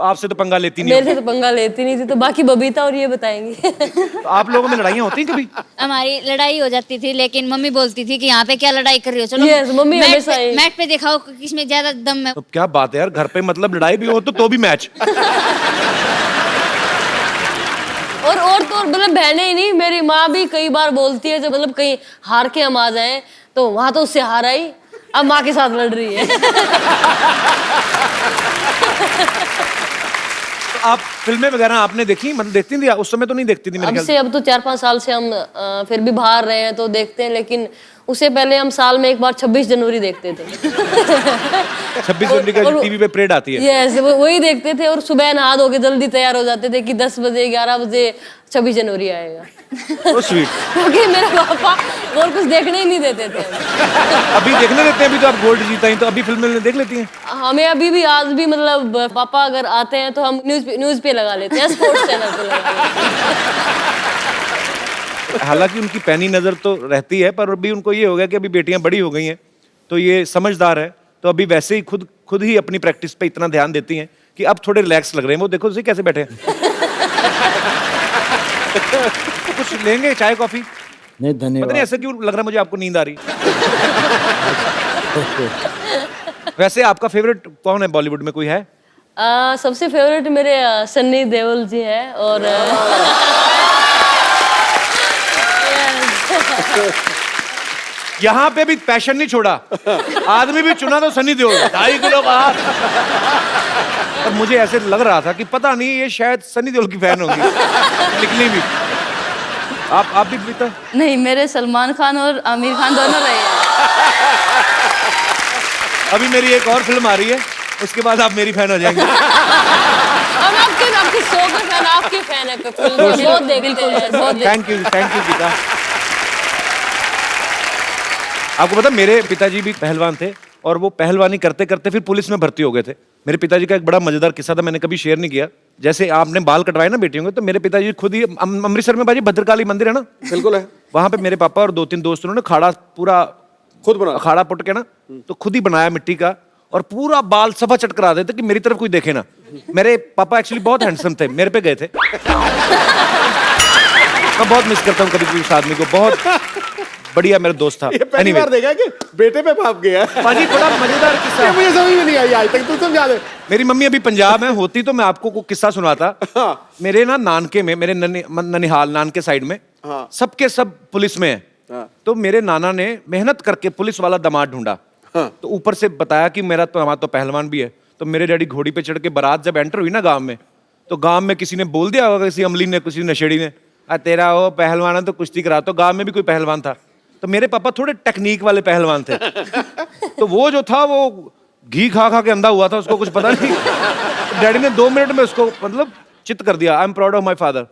आपसे तो पंगा लेती नहीं? मेरे से तो पंगा लेती नहीं थी, तो बाकी बबीता और ये बताएंगी। तो आप लोगों में लड़ाइयाँ होती हैं कभी? हमारी लड़ाई हो जाती थी, लेकिन मम्मी बोलती थी कि यहाँ पे क्या लड़ाई कर रही हो, चलो Yes, मम्मी हमेशा ही। मैट पे दिखाओ किसमें ज्यादा दम है। तो क्या बात है यार, घर पे मतलब लड़ाई भी हो तो भी मैच। और तो मतलब बहनें ही नहीं, मेरी माँ भी कई बार बोलती है, जब मतलब कहीं हार के हम आ जाएं तो वहां तो उससे हार आई, अब माँ के साथ लड़ रही है। तो आप फिल्में वगैरह आपने देखी, मतलब देखती थी? उस समय तो नहीं देखती थी मेरे ख्याल से। अब तो 4-5 साल से हम फिर भी बाहर रहे हैं तो देखते हैं, लेकिन उससे पहले हम साल में एक बार 26 जनवरी देखते थे। 26 जनवरी का टीवी पे परेड आती है। यस, वही देखते थे, और सुबह नहा धो के जल्दी तैयार हो जाते थे कि 10 बजे 11 बजे 26 जनवरी आएगा। So sweet। क्योंकि मेरे पापा और कुछ देखने ही नहीं देते थे। अभी देखने देते हैं? अभी तो आप गोल्ड जीता ही, तो अभी फिल्में देख लेती हैं? हमें अभी भी आज भी मतलब पापा अगर आते हैं तो हम न्यूज पे लगा लेते हैं, स्पोर्ट्स चैनल पे लगा लेते हैं। हालांकि उनकी पैनी नजर तो रहती है, पर अभी उनको ये हो गया कि अभी बेटियां बड़ी हो गई हैं, तो ये समझदार है, तो अभी वैसे ही खुद ही अपनी प्रैक्टिस पे इतना ध्यान देती हैं कि अब थोड़े रिलैक्स लग रहे हैं। वो देखो कैसे बैठे हैं। कुछ लेंगे, चाय कॉफी? नहीं पता धन्यवाद। नहीं ऐसा क्यों लग रहा है मुझे, आपको नींद आ रही? वैसे आपका फेवरेट कौन है बॉलीवुड में, कोई है? सबसे फेवरेट मेरे सन्नी देओल जी है। और यहाँ पे भी पैशन नहीं छोड़ा, आदमी भी चुना तो सनी देओल, 2.5 किलो का हाथ। और मुझे ऐसे लग रहा था कि पता नहीं ये शायद सनी देओल की फैन होगी, निकली भी। आप भी पीता? नहीं, मेरे सलमान खान और आमिर खान दोनों रहे हैं। अभी मेरी एक और फिल्म आ रही है, उसके बाद आप मेरी फैन हो जाएंगे। हम आपके शो के फैन, आपके फैन है, बहुत देखते हैं, बहुत थैंक यू गीता। आपको पता मेरे पिताजी भी पहलवान थे और वो पहलवानी करते करते फिर पुलिस में भर्ती हो गए थे। मेरे पिताजी का एक बड़ा मजेदार किस्सा था, मैंने कभी शेयर नहीं किया। जैसे आपने बाल कटवाए ना बेटियों के, तो मेरे पिताजी खुद ही अमृतसर में बाजी भद्रकाली मंदिर है ना, बिल्कुल है, वहां पे मेरे पापा और 2-3 दोस्त उन्होंने खाड़ा पूरा खुद बना, अखाड़ा पुट के ना, तो खुद ही बनाया मिट्टी का और पूरा बाल सफा चट करा देते कि मेरी तरफ कोई देखे ना। मेरे पापा एक्चुअली बहुत हैंडसम थे, मेरे पे गए थे। मैं बहुत मिस करता हूँ कभी उस आदमी को, बहुत बढ़िया मेरा दोस्त था। पहली बार देखा कि बेटे पे बाप गया है। पाजी बड़ा मजेदार किस्सा, मुझे समझ में नहीं आई आज तक, तू समझा दे। मेरी मम्मी अभी पंजाब में होती तो मैं आपको किस्सा सुनाता। मेरे ना नानके में, मेरे ननिहाल नानके साइड में सबके सब पुलिस में है। तो मेरे नाना ने मेहनत करके पुलिस वाला दामाद ढूंढा, तो ऊपर से बताया कि मेरा तो दामाद तो पहलवान भी है। तो मेरे डैडी घोड़ी पे चढ़ के बारात जब एंटर हुई ना गांव में, तो गांव में किसी ने बोल दिया होगा, किसी अमली ने, किसी नशेड़ी ने, तेरा वो पहलवान है तो कुश्ती करा। तो गांव में भी कोई पहलवान था, तो मेरे पापा थोड़े टेक्निक वाले पहलवान थे। तो वो जो था वो घी खा खा के अंधा हुआ था, उसको कुछ पता नहीं। डैडी ने 2 मिनट में उसको मतलब चित कर दिया। I am proud of my father.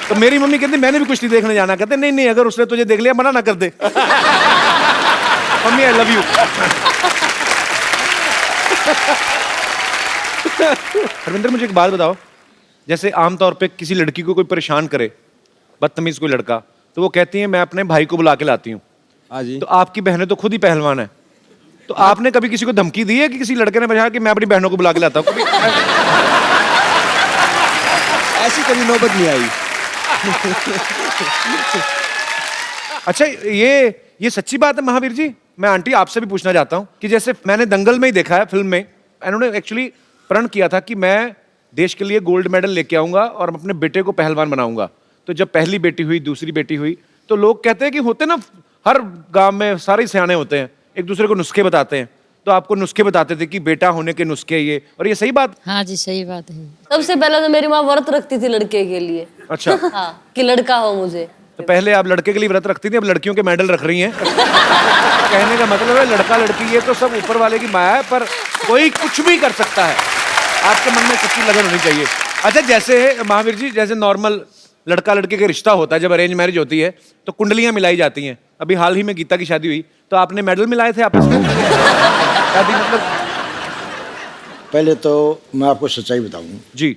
तो मेरी मम्मी कहती मैंने भी कुश्ती देखने जाना, कहते नहीं नहीं अगर उसने तुझे देख लिया मना ना कर दे। Mummy I love you. Harvinder मुझे एक बात बताओ, जैसे आमतौर पे किसी लड़की को कोई परेशान करे, बदतमीज कोई लड़का, तो वो कहती है मैं अपने भाई को बुला के लाती हूँ। तो आपकी बहनें तो खुद ही पहलवान है, तो आपने कभी किसी को धमकी दी है कि किसी लड़के ने बताया कि मैं अपनी बहनों को बुला के लाता हूँ? कभी ऐसी कभी नौबत नहीं आई। अच्छा ये सच्ची बात है महावीर जी? मैं आंटी आपसे भी पूछना चाहता हूँ कि जैसे मैंने दंगल में ही देखा है फिल्म में, इन्होंने एक्चुअली प्रण किया था कि मैं देश के लिए गोल्ड मेडल लेके आऊंगा और अपने बेटे को पहलवान बनाऊंगा। तो जब पहली बेटी हुई, दूसरी बेटी हुई, तो लोग कहते हैं कि होते ना हर गांव में सारे सियाने होते हैं, एक दूसरे को नुस्खे बताते हैं। तो आपको नुस्खे बताते थे कि बेटा होने के नुस्खे ये, और ये सही बात? हाँ जी सही बात है। सबसे पहले तो मेरी माँ व्रत रखती थी लड़के के लिए। अच्छा। हाँ, कि लड़का हो मुझे। तो पहले आप लड़के के लिए व्रत रखती थी, अब लड़कियों के मेडल रख रही हैं। कहने का मतलब है लड़का लड़की ये तो सब ऊपर वाले की माया है, पर कोई कुछ भी कर सकता है। आपके मन में सच्ची लगन होनी चाहिए। अच्छा जैसे महावीर जी, जैसे नॉर्मल लड़का लड़के का रिश्ता होता है, जब अरेंज मैरिज होती है तो कुंडलियां मिलाई जाती हैं। अभी हाल ही में गीता की शादी हुई, तो आपने मेडल मिलाए थे आपस में? शादी मतलब पहले तो मैं आपको सच्चाई बताऊं जी।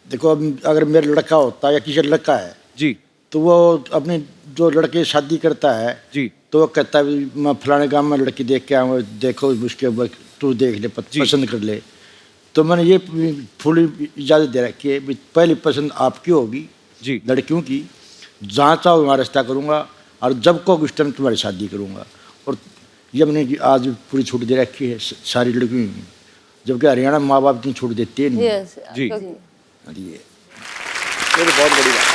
देखो अब अगर मेरा लड़का होता या किसी लड़का है जी, तो वो अपने जो लड़के शादी करता है जी, तो वो कहता है मैं फलाने गांव में लड़की देख के आऊँ, देखो उसके तू देख ले, पसंद कर ले। तो मैंने ये फुल इजाज़त दे रखी है, पहली पसंद आपकी होगी जी, लड़कियों की, जहाँ चाहो वहाँ रिश्ता करूँगा और जब को उस टाइम तुम्हारी शादी करूँगा। और ये मैंने आज पूरी छूट दे रखी है सारी लड़कियों की, जबकि हरियाणा में माँ बाप इतनी छूट देते हैं नहीं। जी, ये बहुत बड़ी बात।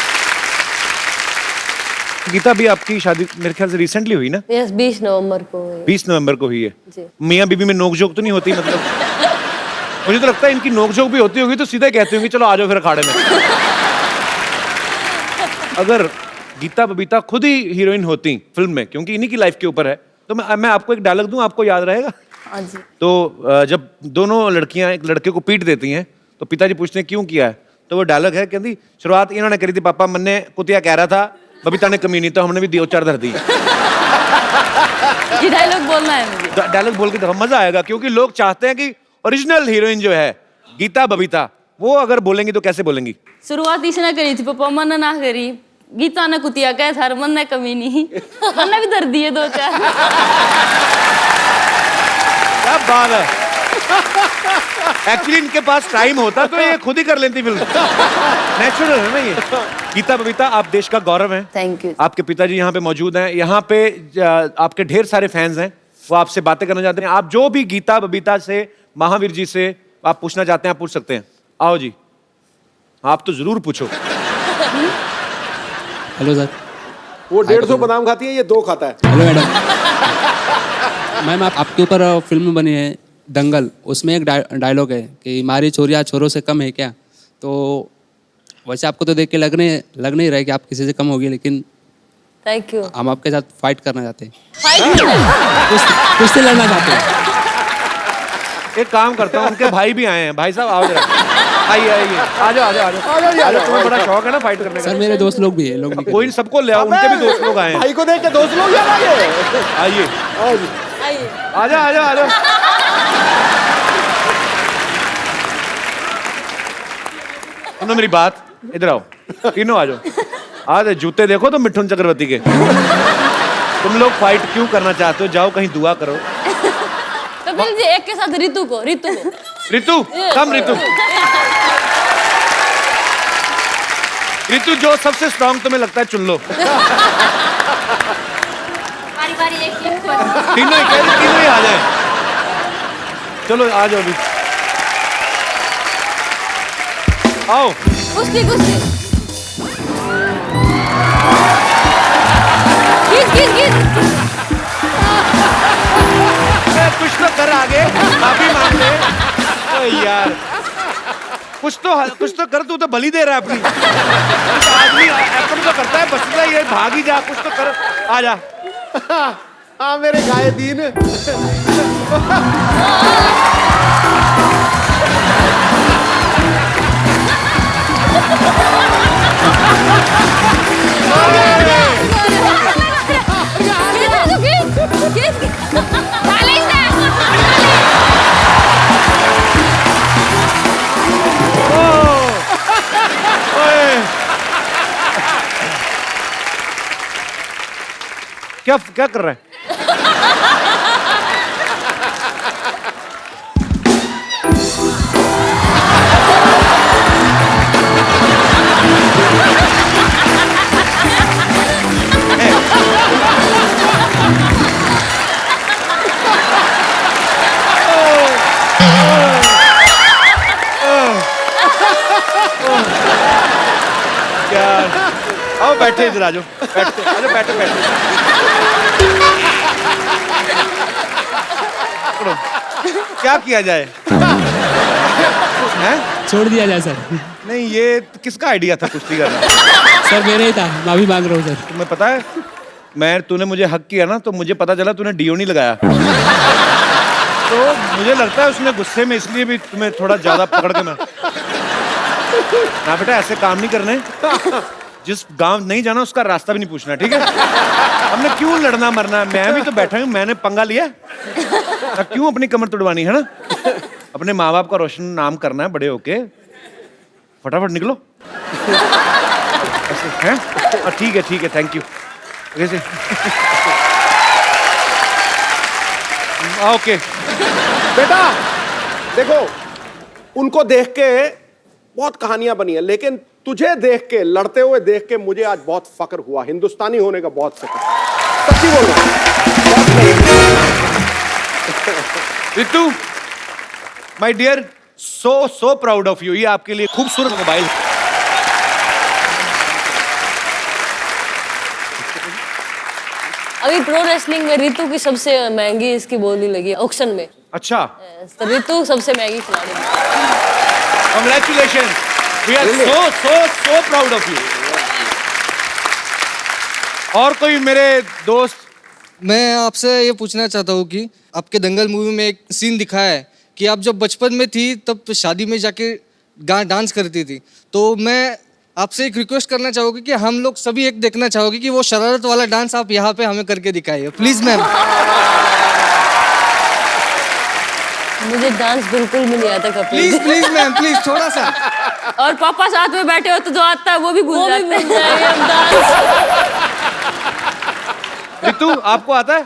गीता भी आपकी शादी मेरे ख्याल से रिसेंटली हुई ना? यस, 20 नवंबर को हुई। 20 नवंबर को हुई है। जी। मियाँ बीबी में नोकझोंक तो नहीं होती? मतलब मुझे तो लगता है इनकी नोकझोंक भी होती होगी तो सीधे कहती होंगी चलो आ जाओ फिर अखाड़े में। अगर गीता बबीता खुद ही हीरोइन होती फिल्म में, क्योंकि इन्हीं की लाइफ के ऊपर है, तो मैं आपको एक डायलॉग दूं, आपको याद रहेगा? हाँ जी। तो जब दोनों लड़कियां एक लड़के को पीट देती हैं तो पिताजी पूछते हैं क्यों किया है, तो वो डायलॉग है, कहती शुरुआत इन्होंने करी थी पापा, मन्ने कुतिया कह रहा था, बबीता ने कमी नहीं, तो हमने भी 2-4 धर दी। ये डायलॉग बोलना है मुझे। डायलॉग बोल के देखो, मजा आएगा, क्योंकि लोग चाहते हैं कि ओरिजिनल हीरोइन जो है गीता बबीता, वो अगर बोलेंगी तो कैसे बोलेंगी? शुरुआत इसने करी थी पापा, मन ना करी, गीता ने कुतिया कह था, मन ने कमी नहीं, मन ने भी दर्द दिए 2-4। क्या बात है। एक्चुअली इनके पास टाइम होता तो ये खुद ही कर लेती फिल्म। नेचुरल है ना ये। गीता बबीता, आप देश का गौरव हैं। Thank you. आपके पिताजी यहाँ पे मौजूद हैं, यहाँ पे आपके ढेर सारे फैंस हैं, वो आपसे बातें करना चाहते हैं। आप जो भी गीता बबीता से, महावीर जी से आप पूछना चाहते हैं, आप पूछ सकते हैं। आओ जी, आप तो जरूर पूछो। Hello sir. वो 150 बादाम खाती है, ये 2 खाता है। Hello madam. मैम आपके ऊपर फिल्म बनी है दंगल, उसमें एक डायलॉग है कि मारी चोरियां छोरों से कम है क्या? तो वैसे आपको तो देख के लग नहीं रहा है कि आप किसी से कम होगी, लेकिन थैंक यू। हम आपके साथ फाइट करना चाहते हैं, फाइट कुश्ती लड़ना चाहते हैं। एक काम करता हूँ, उनके भाई भी आए हैं। भाई साहब आओ जरा, आइए आइए, आ जाओ आ जाओ आ जाओ। तुम्हें बड़ा शौक है ना फाइट करने का? सर मेरे दोस्त लोग भी हैं, लोग भी कोई नहीं, सबको ले आओ, उनके भी दोस्त लोग आए हैं। भाई को देख के दोस्त लोग याद आ गए। आइए आइए। आ जाओ आ जाओ आ जाओ। सुनो मेरी बात, इधर आओ तीनों, आ जाओ। आज जूते देखो तो मिठुन चक्रवर्ती के। तुम लोग फाइट क्यों करना चाहते हो? जाओ कहीं दुआ करो। तो फिर जी एक के साथ रितु को रितु कम रितु रितु जो सबसे स्ट्रांग तुम्हें लगता है चुन लो। बारी बारी एक तीनों ही कह रहे, तीनों ही आ जाए। चलो आ जाओ अभी, आओ। कुश्ती कुश्ती गीत कुछ तो कर आगे, माफी मांग ले। ओ यार कुछ तो कर, तू तो बलि दे रहा है अपनी। कुछ आदमी एक्टिंग तो करता है, बचता ही है, भाग ही जा, कुछ तो कर, आ जा। हाँ मेरे गाये दीन। क्या क्या कर रहा है? क्या? आओ बैठे इधर, आ जाओ बैठते, आ जाओ बैठो बैठो। क्या किया जाए? हैं? छोड़ दिया जाए सर। नहीं, ये किसका आइडिया था कुश्ती करना? सर मेरे ही था, माफी मांग रहा हूँ सर। तुम्हें पता है, तूने मुझे हक किया ना, तो मुझे पता चला तूने डीओ नहीं लगाया। तो मुझे लगता है उसने गुस्से में इसलिए भी तुम्हें थोड़ा ज्यादा पकड़ के। मैं ना बेटा, ऐसे काम नहीं करने। जिस गांव नहीं जाना उसका रास्ता भी नहीं पूछना, ठीक है? हमने क्यों लड़ना मरना? मैं भी तो बैठा हूँ, मैंने पंगा लिया। क्यों अपनी कमर तोड़वानी है ना? अपने माँ बाप का रोशन नाम करना है बड़े होके। फटाफट निकलो। ऐसे हैं? ठीक है थैंक यू। कैसे? ओके बेटा देखो, उनको देख के बहुत कहानियां बनी है, लेकिन तुझे देख के, लड़ते हुए देख के मुझे आज बहुत फक्र हुआ। हिंदुस्तानी होने का बहुत फक्र। सच्ची बोल रहा हूं। Ritu my dear, so proud of you. ये आपके लिए खूबसूरत मोबाइल। अभी प्रो रेसलिंग में रितु की सबसे महंगी इसकी बोली लगी ऑक्शन में। अच्छा, तो रितु सबसे महंगी खिलाड़ी। Congratulations. We are so proud of you. और कोई मेरे दोस्त? मैं आपसे ये पूछना चाहता हूँ कि आपके दंगल मूवी में एक सीन दिखाया है कि आप जब बचपन में थी तब शादी में जाके डांस करती थी। तो मैं आपसे एक रिक्वेस्ट करना चाहूँगी कि हम लोग सभी एक देखना चाहोगे कि वो शरारत वाला डांस आप यहाँ पे हमें करके दिखाइए प्लीज मैम। मुझे डांस बिल्कुल भी नहीं आता कपिल। प्लीज मैम प्लीज थोड़ा सा। और पापा साथ में बैठे हो तो जो आता है वो भी भूल जाते हैं। रितु आपको आता है?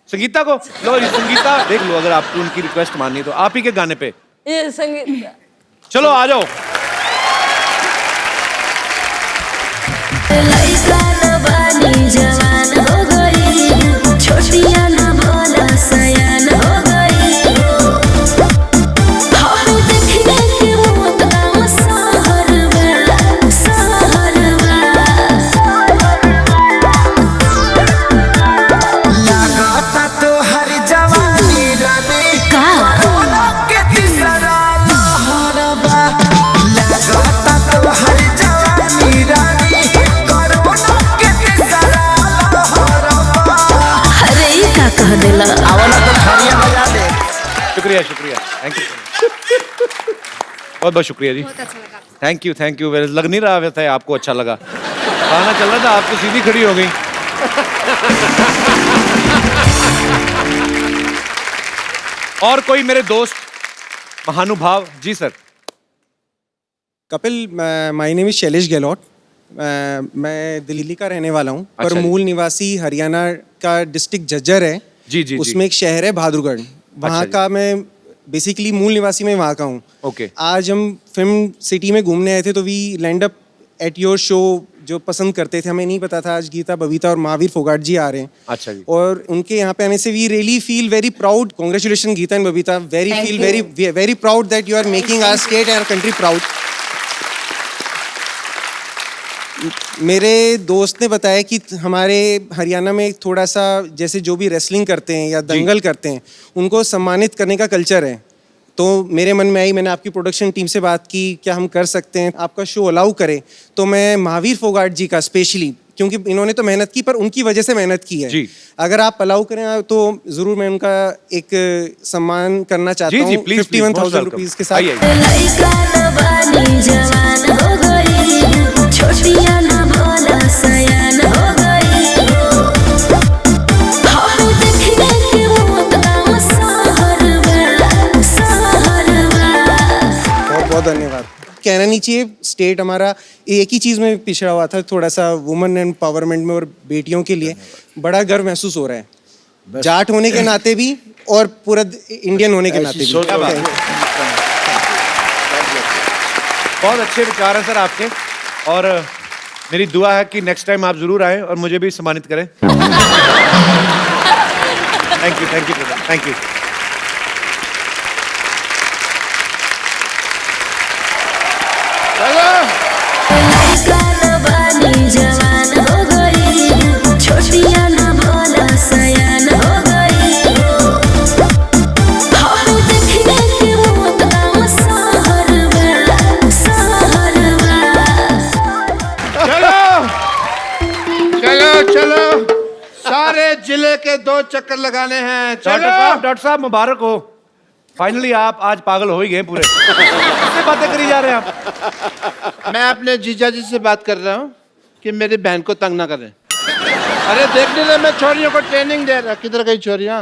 संगीता को लो, संगीता देख लो, अगर आपको उनकी रिक्वेस्ट माननी है तो आप ही के गाने पे। ये संगीत, चलो आ जाओ। जवान हो गई, छोटिया न बोला सयान हो गई। हम देखने के मुद्दाम सहरवा लागता तो हर जवानी रानी का के तीसरा लहरबा। लागता तो हर जवानी रानी कोरोना शुक्रिया शुक्रिया, थैंक यू, बहुत बहुत शुक्रिया जी, थैंक यू। लग नहीं रहा वैसे आपको अच्छा लगा, गाना चल रहा था, आप तो सीधी खड़ी हो गई। और कोई मेरे दोस्त महानुभाव? जी sir. Kapil, my name is Shailesh Gehlot. मैं दिल्ली का रहने वाला हूँ, पर अच्छा जी। मूल निवासी हरियाणा का डिस्ट्रिक्ट झज्जर है। जी जी। उसमें एक शहर है बहादुरगढ़, वहाँ जी। का मैं बेसिकली मूल निवासी में वहाँ का हूँ। ओके। आज हम फिल्म सिटी में घूमने आए थे, तो we land up at your show, जो पसंद करते थे। हमें नहीं पता था आज गीता, बबीता और महावीर फोगाट जी आ रहे हैं। अच्छा जी। और उनके यहाँ पे आने से we really feel very proud. Congratulation Geeta and Babita, very proud that you are making our state and country proud. मेरे दोस्त ने बताया कि हमारे हरियाणा में थोड़ा सा जैसे जो भी रेसलिंग करते हैं या दंगल करते हैं, उनको सम्मानित करने का कल्चर है। तो मेरे मन में आई, मैंने आपकी प्रोडक्शन टीम से बात की, क्या हम कर सकते हैं, आपका शो अलाउ करे। तो मैं महावीर फोगाट जी का स्पेशली, क्योंकि इन्होंने तो मेहनत की पर उनकी वजह से मेहनत की है जी। अगर आप अलाउ करें तो जरूर मैं उनका एक सम्मान करना चाहता हूँ 51,000 रुपीज के साथ। बहुत धन्यवाद। कहना नहीं चाहिए, स्टेट हमारा एक ही चीज़ में पिछड़ा हुआ था, थोड़ा सा वुमेन एम्पावरमेंट में, और बेटियों के लिए बड़ा गर्व महसूस हो रहा है, जाट होने के नाते भी और पूरा इंडियन होने के नाते भी। बहुत अच्छे विचार हैं सर आपके, और मेरी दुआ है कि नेक्स्ट टाइम आप जरूर आएं और मुझे भी सम्मानित करें। Thank you, thank you. चलो सारे जिले के 2 चक्कर लगाने हैं। डॉक्टर साहब मुबारक हो, फाइनली आप आज पागल हो ही गए पूरे। किससे बातें करी जा रहे हैं आप? मैं अपने जीजा जी से बात कर रहा हूँ कि मेरी बहन को तंग ना करें। अरे देख लीजिए, मैं छोरियों को ट्रेनिंग दे रहा। किधर गई छोरियाँ?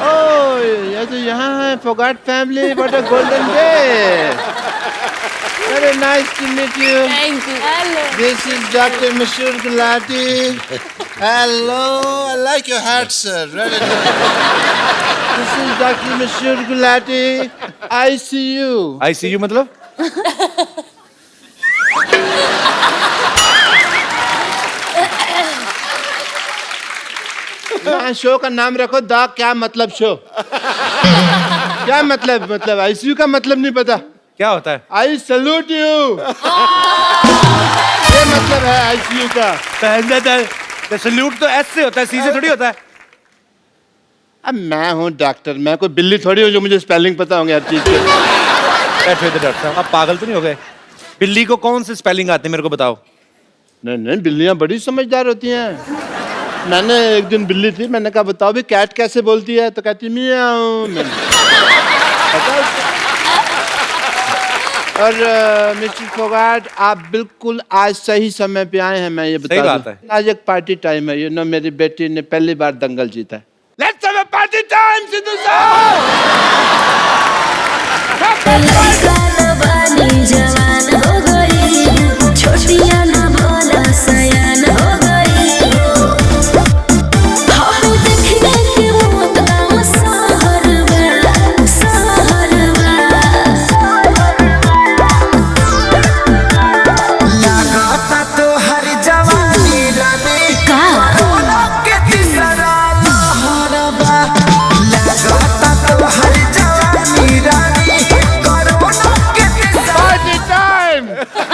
ओह, ये तो यहाँ है Phogat family. What a golden day. Very nice to meet you. Thank you. Hello. This is Dr. Mashur Gulati. Hello. I like your hat, sir. Really nice. This is Dr. Mashur Gulati. ICU. ICU मतलब? Show का नाम रखो the क्या मतलब show. क्या मतलब ICU का मतलब नहीं पता क्या होता है? आई सल्यूट यू, ये मतलब है आईसीयू का। सल्यूट तो एस से होता है, सी से थोड़ी होता है। अब मैं हूँ डॉक्टर, मैं कोई बिल्ली थोड़ी हूँ जो मुझे स्पेलिंग पता होंगे हर चीज के। बैठो इधर डॉक्टर साहब, आप पागल तो नहीं हो गए? बिल्ली को कौन से स्पेलिंग आते हैं मेरे को बताओ। नहीं, बिल्लियाँ बड़ी समझदार होती हैं। मैंने एक दिन बिल्ली थी, मैंने कहा बताओ भी कैट कैसे बोलती है, तो कहती मियाऊ। और मिस्टर फोगाट, आप बिल्कुल आज सही समय पे आए हैं। मैं ये बता दूं, आज एक पार्टी टाइम है। मेरी बेटी ने पहली बार दंगल जीता है। Let's have a party time, Sidhu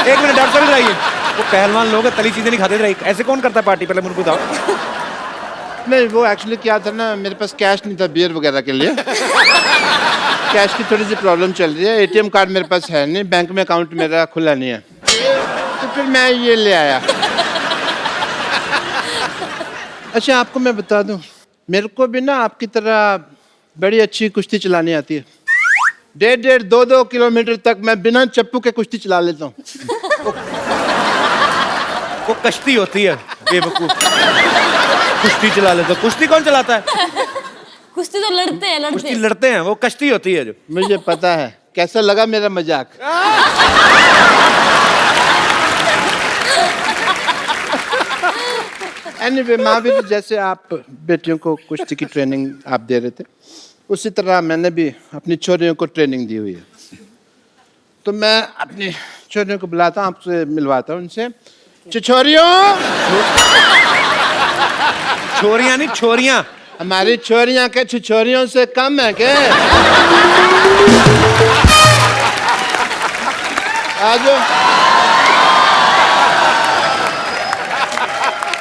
एक मिनट डॉक्टर साहब रहिए, वो पहलवान लोग तली चीजें नहीं खाते थे, ऐसे कौन करता है पार्टी? पहले मुझे बताओ। नहीं, वो एक्चुअली क्या था ना, मेरे पास कैश नहीं था बियर वगैरह के लिए। कैश की थोड़ी सी प्रॉब्लम चल रही है। एटीएम कार्ड मेरे पास है नहीं, बैंक में अकाउंट मेरा खुला नहीं है, तो फिर मैं ये ले आया। अच्छा, आपको मैं बता दूं, मेरे को भी ना आपकी तरह बड़ी अच्छी कुश्ती चलानी आती है। 1.5-2 किलोमीटर तक मैं बिना चप्पू के कुश्ती चला लेता हूँ। वो कश्ती होती है बेवकूफ। कुश्ती चला लेते हो। कुश्ती कौन चलाता है? कुश्ती तो लड़ते हैं, कुश्ती लड़ते हैं, वो कश्ती होती है जो। मुझे पता है। कैसा लगा मेरा मजाक? एनीवे, महावीर, जैसे आप बेटियों को कुश्ती की ट्रेनिंग आप दे रहे थे, उसी तरह मैंने भी अपनी छोरियों को ट्रेनिंग दी हुई है। तो मैं अपनी छोरियों को बुलाता हूँ, आपसे मिलवाता हूँ उनसे। छोरियों, छोरियां नहीं, छोरियां। हमारी छोरियां के छोरियों से कम है क्या? आजो।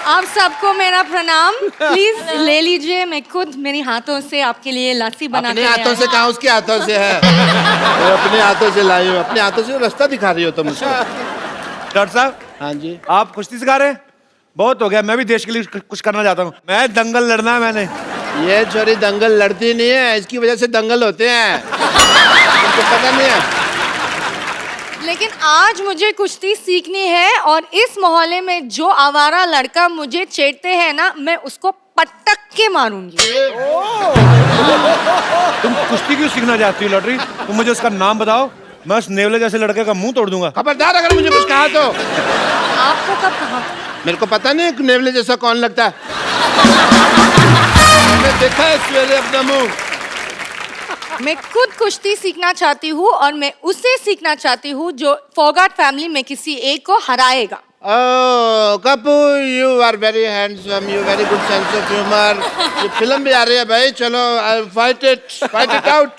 आप सबको मेरा प्रणाम। प्लीज ले लीजिए, मैं खुद मेरे हाथों से आपके लिए लस्सी बना अपने हाथों से कहा, उसके हाथों से है। तो अपने हाथों से लाई हो, अपने हाथों से रास्ता दिखा रही हो तुम मुझको। डॉक्टर साहब। हाँ जी। आप कुश्ती सिखा रहे हैं? बहुत हो गया, मैं भी देश के लिए कुछ करना चाहता हूँ। मैं दंगल लड़ना है मैंने। ये छोरी दंगल लड़ती नहीं है, इसकी वजह से दंगल होते हैं। तुमको पता नहीं है? लेकिन आज मुझे कुश्ती सीखनी है और इस मोहल्ले में जो आवारा लड़का मुझे छेड़ते हैं ना, मैं उसको पटक के मारूंगी। तुम कुश्ती क्यों सीखना चाहती हो लॉटरी? तुम मुझे उसका नाम बताओ, मैं उस नेवले जैसे लड़के का मुंह तोड़ दूंगा। खबरदार अगर मुझे कुछ कहा तो। आपको कब कहा? मेरे को पता नहीं नेवले जैसा कौन लगता है। मैं देखा है सवेरे अपना मुंह। मैं खुद कुश्ती सीखना चाहती हूँ और मैं उससे सीखना चाहती हूँ जो फोगाट फैमिली में किसी एक को हराएगा। Oh, Kapoor, you are very handsome, you very good sense of humor. ये फिल्म भी आ रही है भाई, चलो fight it out.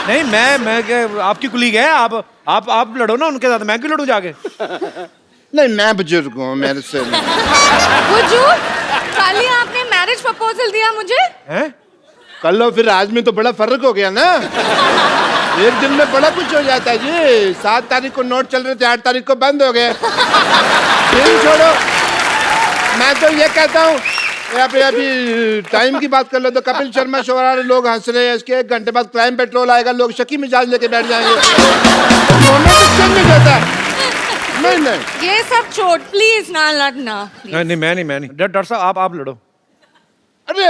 नहीं, मैं क्या आपकी कुलीग है? आप लड़ो ना उनके साथ, मैं क्यों लड़ूं जाके? नहीं, मैं बुजुर्ग हूँ, मेरे से बुजुर्ग? कल ही आपने मैरिज प्रपोजल दिया मुझे। हैं? कल और फिर आज में तो बड़ा फर्क हो गया ना। एक दिन में बड़ा कुछ हो जाता है जी। 7 तारीख को नोट चल रहे थे, 8 तारीख को बंद हो गए। फिर छोड़ो, मैं तो ये कहता हूँ, यहाँ पे अभी टाइम की बात कर लो तो कपिल शर्मा शो आ रहा है, लोग हंस रहे हैं। इसके 1 घंटे बाद क्राइम पेट्रोल आएगा, लोग शकी मिजाज लेके बैठ जाएंगे। नहीं, ये सब छोड़, प्लीज ना लड़ना। नहीं, मैं नहीं। डॉक्टर साहब आप लड़ो। अरे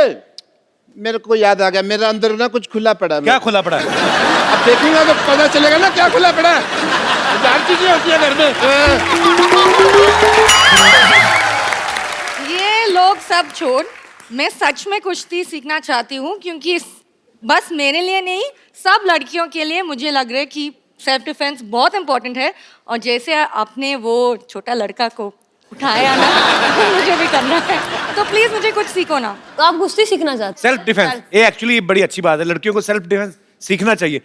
मेरे को याद आ गया, मेरे अंदर ना कुछ खुला पड़ा है। क्या खुला पड़ा है? अब देखूंगा तो पता चलेगा ना क्या खुला पड़ा है। 1000 चीजें होती है घर में। ये लोग सब छोड़, मैं सच में कुश्ती सीखना चाहती हूँ, क्योंकि बस मेरे लिए नहीं, सब लड़कियों के लिए मुझे लग रहा है कि सेल्फ डिफेंस बहुत इंपॉर्टेंट है। और जैसे आपने वो छोटा लड़का को उठाया ना, मुझे भी करना है। तो प्लीज मुझे कुछ सीखो ना। तो आप कुश्ती सीखना चाहते हैं? सेल्फ डिफेंस, ये एक्चुअली बड़ी अच्छी बात है। लड़कियों को सेल्फ डिफेंस सीखना चाहिए।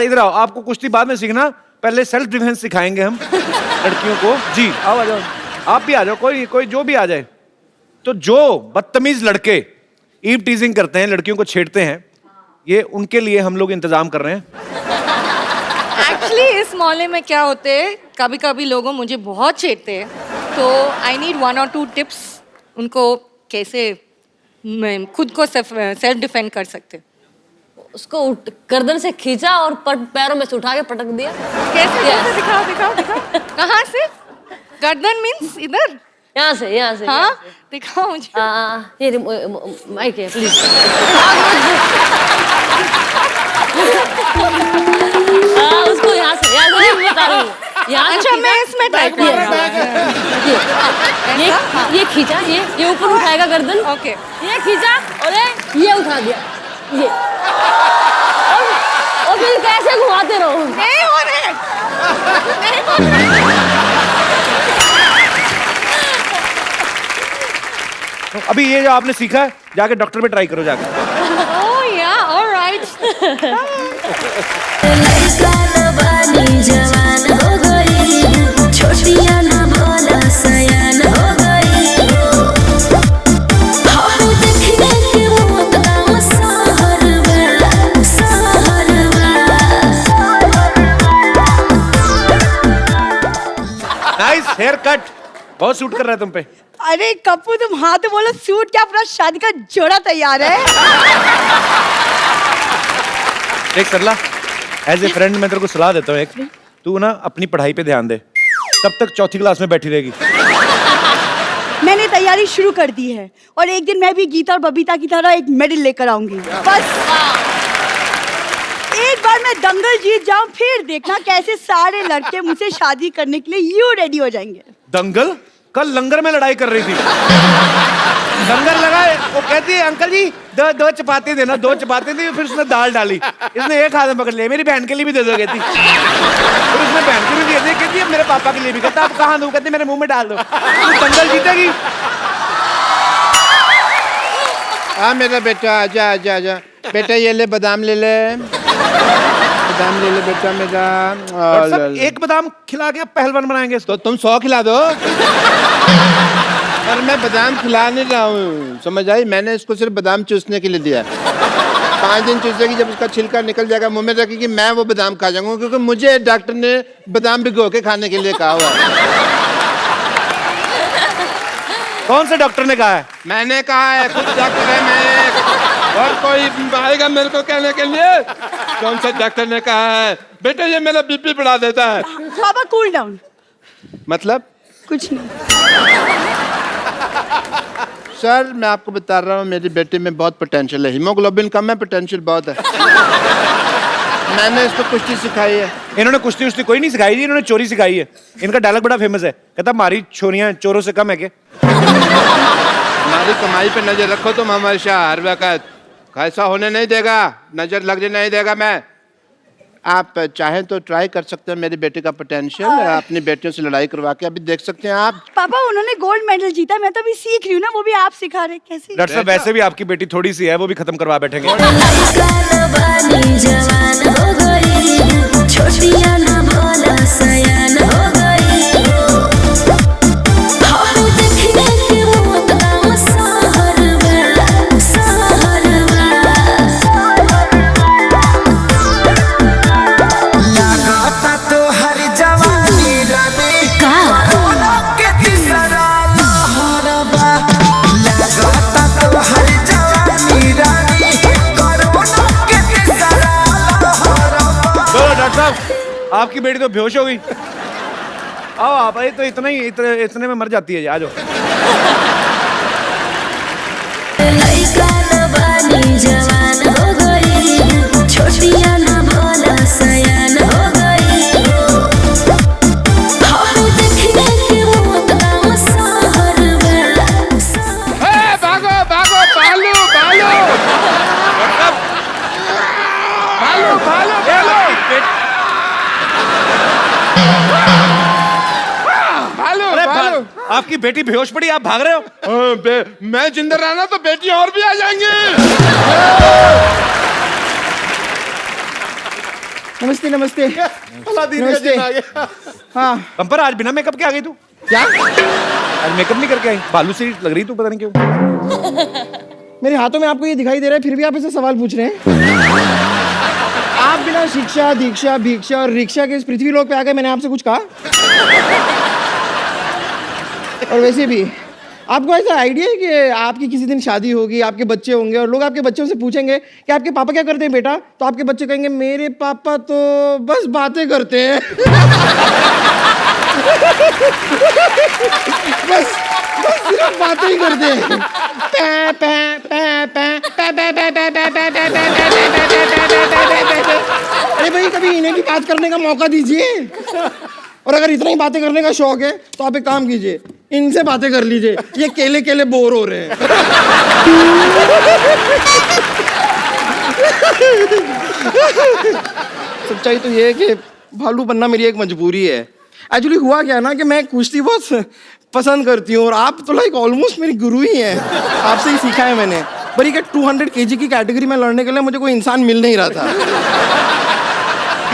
इधर आओ, आपको कुश्ती बाद में सीखना, पहले सेल्फ डिफेंस सिखाएंगे हम लड़कियों को। जी आओ, आ जाओ, आप भी आ जाओ, कोई जो भी आ जाए। तो जो बदतमीज लड़के ईव टीजिंग करते हैं, लड़कियों को छेड़ते हैं, ये उनके लिए हम लोग इंतजाम कर रहे हैं। एक्चुअली इस मोहल्ले में क्या होते है, कभी कभी लोगों मुझे बहुत छेड़ते हैं, तो आई नीड 1 or 2 टिप्स उनको कैसे खुद को सेल्फ डिफेंड कर सकते। उसको गर्दन से खींचा और पैरों में से उठा के पटक दिया। कैसे? दिखाओ। कहाँ से? गर्दन मीन्स इधर? यहाँ से। हाँ, दिखाओ मुझे। ये माइक है, प्लीज। उसको यहाँ से बता रही हूँ। अच्छा, मैं इसमें ट्राई करूँगा। ये खींचा, ये ऊपर उठाएगा गर्दन। ओके। ये खींचा और ये उठा दिया, ये। और फिर कैसे घुमाते रहो। नहीं हो रहे। अभी ये जो आपने सीखा है, जाके डॉक्टर पे ट्राई करो जाके। ओह या, ऑलराइट। जवान हो गई, छोटियां ना भोला सयान हो गई। देखने के मोहब्बत सहरवा। Nice haircut. बहुत सूट कर रहा है तुम पे। अरे कप्पू तुम हाँ तो बोलो, सूट क्या अपना शादी का जोड़ा तैयार है। देख सरला, एज ए फ्रेंड मैं तेरे को सलाह देता हूँ एक, तू ना अपनी पढ़ाई पे ध्यान दे। कब तक चौथी क्लास में बैठी रहेगी? मैंने तैयारी शुरू कर दी है और एक दिन मैं भी गीता और बबीता की तरह एक मेडल लेकर आऊंगी। बस एक बार मैं दंगल जीत जाऊं, फिर देखना कैसे सारे लड़के मुझसे शादी करने के लिए यूं रेडी हो जाएंगे। दंगल? कल लंगर में लड़ाई कर रही थी। लंगर लगा, वो कहती है अंकल जी दो चपाती देना, 2 चपाती दी, फिर उसने दाल डाली, इसने एक हाथ में पकड़ लिया, मेरी बहन के लिए भी दे दो कहती, फिर उसने बहन को भी दे दी, कहती है मेरे पापा के लिए भी, कहता आप कहाँ दूं, कहती मेरे मुंह में डाल दो। तो दंगल जीतेगी। हाँ मेरा बेटा, आजा आजा आजा बेटा, ये ले बादाम ले ले, बादाम ले ले बेटा मेरा। और सब एक बादाम खिला के पहलवान बनाएंगे इसको। तो तुम 100 खिला दो। पर मैं बादाम खिला नहीं रहा हूँ, समझ आई? मैंने इसको सिर्फ बादाम चूसने के लिए दिया। 5 दिन चूसेगी, जब उसका छिलका निकल जाएगा मुंह में रखेगी, मैं वो बादाम खा जाऊंगा, क्योंकि मुझे डॉक्टर ने बादाम भिगो के खाने के लिए कहा हुआ है। कौन से डॉक्टर ने कहा है? मैंने कहा है, खुद डॉक्टर है मैं, और कोई आएगा मेरे को कहने के लिए? कौन सा डॉक्टर ने कहा है? बेटा ये मेरा बीपी बढ़ा देता है। पापा कूल डाउन। मतलब? कुछ नहीं सर, मैं आपको बता रहा हूँ, मेरी बेटी में बहुत पोटेंशियल है। हीमोग्लोबिन कम है, पोटेंशियल बहुत है। मैंने इसको कुश्ती सिखाई है। इन्होंने कुश्ती उश्ती कोई नहीं सिखाई जी, इन्होंने चोरी सिखाई है। इनका डायलॉग बड़ा फेमस है, कहता हमारी छोरियां चोरों से कम है क्या? हमारी कमाई पे नजर रखो तुम हमेशा, हर वक्त। ऐसा होने नहीं देगा, नजर लगने नहीं देगा मैं। आप चाहें तो ट्राई कर सकते हैं मेरी बेटी का पोटेंशियल, अपनी बेटियों से लड़ाई करवा के अभी देख सकते हैं आप। पापा उन्होंने गोल्ड मेडल जीता, मैं तो अभी सीख रही हूँ ना, वो भी आप सिखा रहे। कैसे? डॉक्टर साहब वैसे भी आपकी बेटी थोड़ी सी है, वो भी खत्म करवा बैठेंगे। आपकी बेटी तो बेहोश हो गई। आओ आप, ये तो इतने में मर जाती है। आ जाओ। भागो भागो, भालू भालू भालू भालू भालू। आपकी बेटी बेहोश पड़ी, आप भाग रहे हो? मैं जिंदा रहना तो बेटी और भी आ जाएंगी। नमस्ते नमस्ते नमस्ते। हाँ पंपर, आज बिना मेकअप के आ गई तू? क्या? आज मेकअप नहीं करके आई? बालू सी लग रही तू, पता नहीं क्यों। मेरे हाथों में आपको ये दिखाई दे रहा है, फिर भी आप ऐसे सवाल पूछ रहे हैं। आप बिना शिक्षा दीक्षा भिक्षा और रिक्शा के इस पृथ्वी लोक पे आ गए, मैंने आपसे कुछ कहा? और वैसे भी आपको ऐसा आइडिया है कि आपकी किसी दिन शादी होगी, आपके बच्चे होंगे और लोग आपके बच्चों से पूछेंगे कि आपके पापा क्या करते हैं बेटा, तो आपके बच्चे कहेंगे मेरे पापा तो बस बातें करते हैं। बस सिर्फ बातें ही करते हैं। अरे भाई कभी इन्हें भी बात करने का मौका दीजिए, और अगर इतना ही बातें करने का शौक है तो आप एक काम कीजिए, इनसे बातें कर लीजिए, ये केले केले बोर हो रहे हैं। सच्चाई तो ये है कि भालू बनना मेरी एक मजबूरी है। एक्चुअली हुआ क्या ना कि मैं कुश्ती बहुत पसंद करती हूँ और आप तो लाइक ऑलमोस्ट मेरी गुरु ही हैं, आपसे ही सीखा है मैंने। पर ये 200 kg की कैटेगरी में लड़ने के लिए मुझे कोई इंसान मिल नहीं रहा था,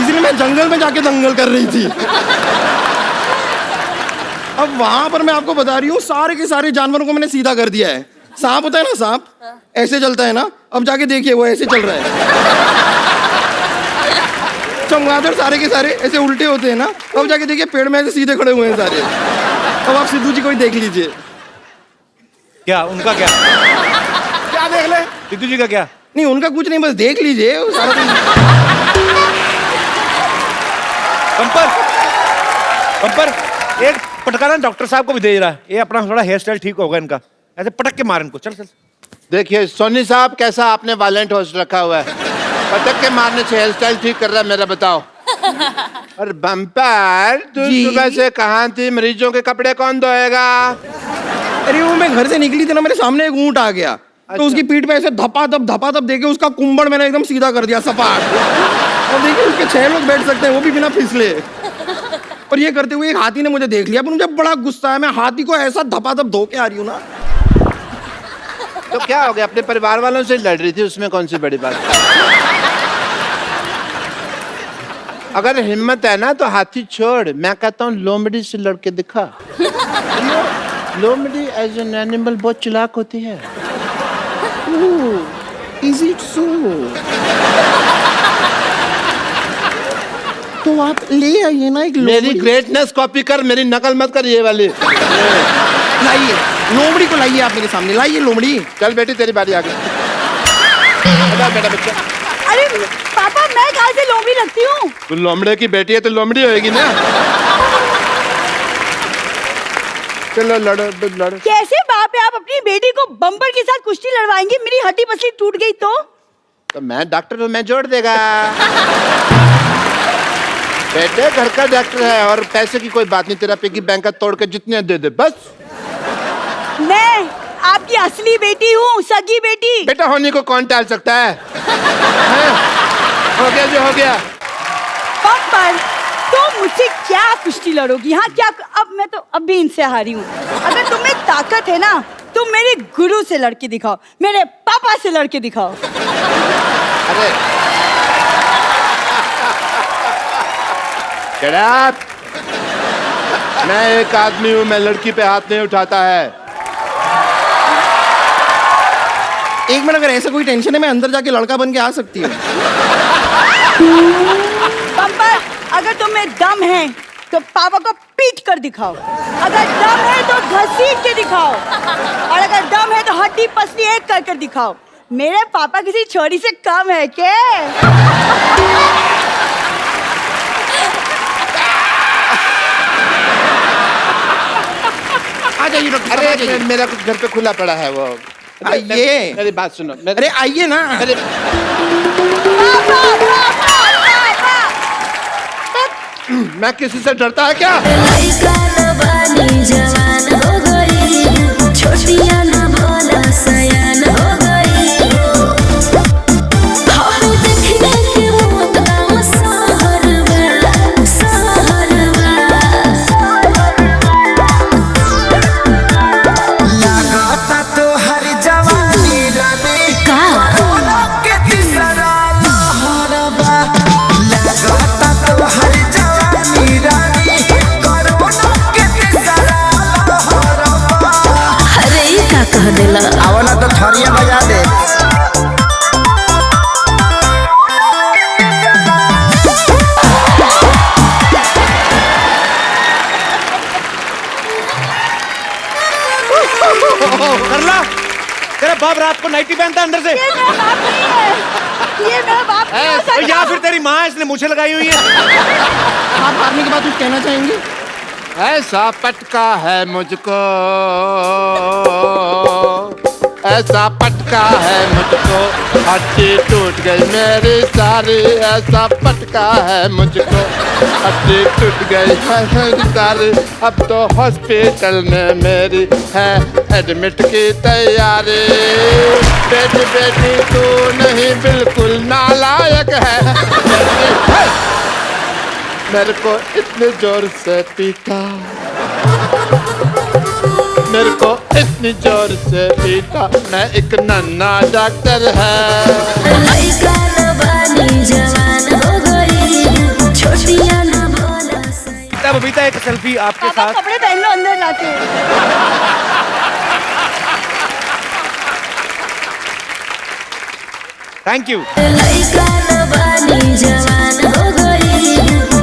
इसलिए मैं जंगल में जाके दंगल कर रही थी। अब वहां पर मैं आपको बता रही हूँ, सारे के सारे जानवरों को मैंने सीधा कर दिया है। सांप होता है ना, सांप ऐसे चलता है ना, अब जाके देखिए वो ऐसे चल रहा है। चमगादड़ सारे के सारे ऐसे उल्टे होते हैं ना, अब जाके देखिए पेड़ में ऐसे सीधे खड़े हुए हैं सारे। अब आप सिद्धू जी को ही देख लीजिए। क्या उनका क्या? क्या देख ले? सिद्धू जी का क्या? नहीं उनका कुछ नहीं, बस देख लीजिए वो सारा दिन। पंपर एक पटकाना डॉक्टर साहब को भी दे रहा है। ये अपना थोड़ा हेयर स्टाइल ठीक होगा इनका, ऐसे पटक के मार इनको। चल चल। देखिए सोनी साहब, कैसा आपने वायलेंट होस्ट रखा हुआ है। पटक के मारने से हेयर स्टाइल ठीक कर रहा है मेरा, बताओ। और बम्पर, तू सुबह से कहाँ थी? मरीजों के कपड़े कौन धोएगा? अरे वो मैं घर से निकली थी ना, मेरे सामने एक ऊंट आ गया। तो उसकी पीठ पे ऐसे धपाधप देके उसका कुंबड़ मैंने एकदम सीधा कर दिया, सपाट। और देखिए उसके 6 लोग बैठ सकते हैं, वो भी बिना फिसले। और ये करते हुए एक हाथी ने मुझे देख लिया, पर मुझे बड़ा गुस्सा है। मैं हाथी को ऐसा धपाधप धो के आ रही हूँ ना। तो क्या हो गया? अपने परिवार वालों से लड़ रही थी, उसमें कौन सी बड़ी बात? अगर हिम्मत है ना तो हाथी छोड़, मैं कहता हूँ लोमड़ी से लड़के दिखा। लोमड़ी एज एन एनिमल बहुत चालाक होती है। Is it so? तो आप ले आइए ना एक मेरी ग्रेटनेस कॉपी कर, मेरी नकल मत कर ये वाली। लाइए लोमड़ी को, लाइए आप मेरे सामने, लाइए लोमड़ी। चल बेटी तेरी बारी आ गई। बेटा बच्चा। अरे पापा मैं कहाँ से लोमड़ी लगती हूँ? तू लोमड़े की बेटी है तो लोमड़ी होएगी ना। चलो लड़ो। कैसे बाप है, आप अपनी बेटी को बम्पर के साथ कुश्ती लड़वाएंगे? मेरी हड्डी पसली टूट गई तो मैं डॉक्टर हूँ, मैं जोड़ देगा। बेटे घर का डॉक्टर है, और पैसे की कोई बात नहीं। तेरा पिगी बैंक का तोड़ के जितने दे दे बस। मैं आपकी असली बेटी हूँ, सगी बेटी। बेटा होने को कौन टाल सकता है? हो गया जो हो गया। बम्पर तो मुझसे क्या कुश्ती लड़ोगी? हाँ क्या? अब भी इनसे हारी हूँ। अगर तुम्हें ताकत है ना, तुम मेरे गुरु से लड़के दिखाओ, मेरे पापा से लड़के दिखाओ। अरे Shut up! मैं एक आदमी हूँ, मैं लड़की पे हाथ नहीं उठाता है। एक मिनट, अगर ऐसा कोई टेंशन है मैं अंदर जाके लड़का बन के आ सकती हूँ। बम्पर अगर तुम्हें दम है तो पापा को पीट कर दिखाओ, अगर दम है तो घसीट के दिखाओ, और अगर दम है तो हड्डी पसली एक कर दिखाओ। मेरे पापा किसी छोरी से कम है क्या? आ जाइए डॉक्टर साहब, आ जाइए। मेरा कुछ घर पे खुला पड़ा है, वो आइए। मेरी बात सुनो। अरे आइए ना। मैं किसी से डरता है क्या? छोटिया ना बोला सयान हो गई। देखने के मुद्दा सहरवा। लागता तो हर जवानी रानी का के तीसरा लहरबा। लागता तो हर जवानी रानी कोरोना के तीसरा लहरबा। अरे ये का कह देला? आवला तो थरिया बजा दे। कर ला। तेरा बाप रात को नाइटी पहनता अंदर से। ये मेरा बाप नहीं है, ये मेरा बाप नहीं हो सकता। या फिर तेरी माँ इसने मुझे लगाई हुई है। आप हारने के बाद कुछ कहना चाहेंगे? ऐसा पटका है मुझको, ऐसा पटका है मुझको, हड्डी टूट गई मेरी सारी। ऐसा पटका है मुझको, हड्डी टूट गई है मेरी सारी। अब तो हॉस्पिटल में मेरी है एडमिट की तैयारी। बेटी बेटी तू नहीं बिल्कुल नालायक है। मेरे को इतने जोर से पीटा, मेरे को इतनी जोर से पीटा। मैं एक नन्ना डॉक्टर है। लड़का न बनी जवान हो गई। छोटिया न बोला सयान। बबीता एक सेल्फी आपके पापा साथ। कपड़े पहन लो अंदर जाके। Thank you. लड़का न बनी जवान हो गई।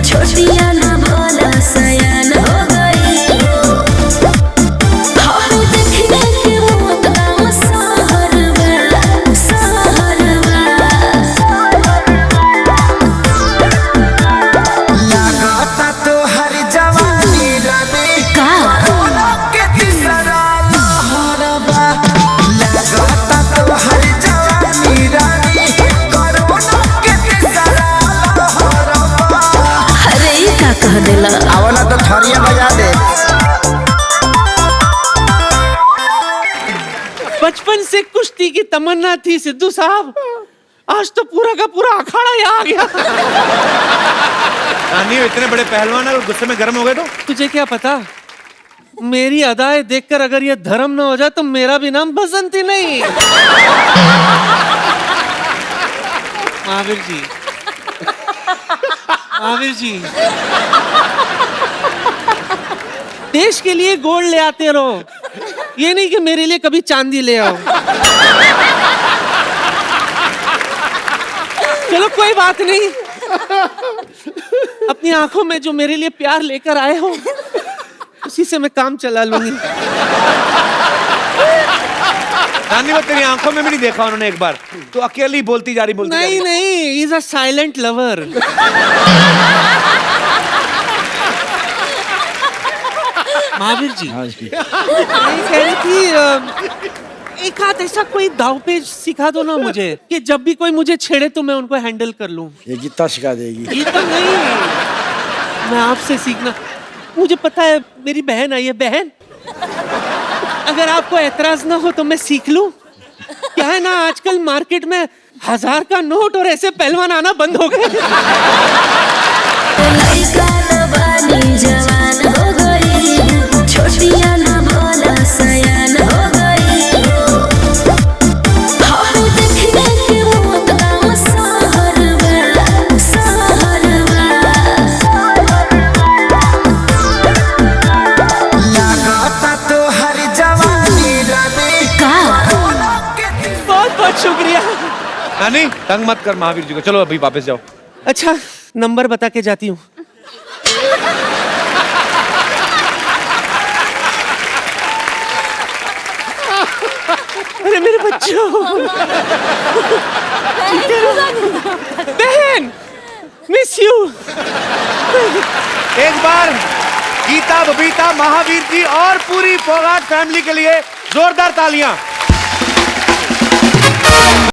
छोटिया न बोला सयान हो गई। बोला आओ ना तो थरिया बजा दे। बचपन से कुश्ती की तमन्ना थी सिद्धू साहब, आज तो पूरा का पूरा अखाड़ा यहाँ आ गया। नानी इतने बड़े पहलवान है, गुस्से में गर्म हो गए तो? तुझे क्या पता, मेरी अदाएं देखकर अगर ये धर्म न हो जाए तो मेरा भी नाम बसंती नहीं। महावीर जी, महावीर जी, देश के लिए गोल्ड ले आते रहो, ये नहीं कि मेरे लिए कभी चांदी ले आओ। चलो कोई बात नहीं, अपनी आंखों में जो मेरे लिए प्यार लेकर आए हो उसी से मैं काम चला लूंगी। नानी वो तेरी आंखों में भी नहीं देखा उन्होंने एक बार, तो अकेली बोलती जा रही नहीं नहीं, is a silent lover. Mahavir ji, मैं कह रही थी एक हाथ ऐसा कोई दाव पेच सिखा दो ना मुझे, कि जब भी कोई मुझे छेड़े तो मैं उनको हैंडल कर लूं। ये गीता सिखा देगी। गीता नहीं, मैं आपसे सीखना। मुझे पता है मेरी बहन आई है, बहन अगर आपको एतराज ना हो तो मैं सीख लूं। क्या है ना, आजकल मार्केट में 1000 का नोट और ऐसे पहलवान आना बंद हो गए। जवान हो गई, छोटिया ना भोला सयान हो गई। हम देखने के बहुत काम सहरवा, सहरवा। लागता तो हर जवानी रानी का बहुत बहुत शुक्रिया। नानी तंग मत कर महावीर जी को, चलो अभी वापस जाओ। अच्छा नंबर बता के जाती हूँ। अरे मेरे बच्चों, बहन मिस यू। एक बार गीता, बबीता, महावीर जी और पूरी फोगाट फैमिली के लिए जोरदार तालियां।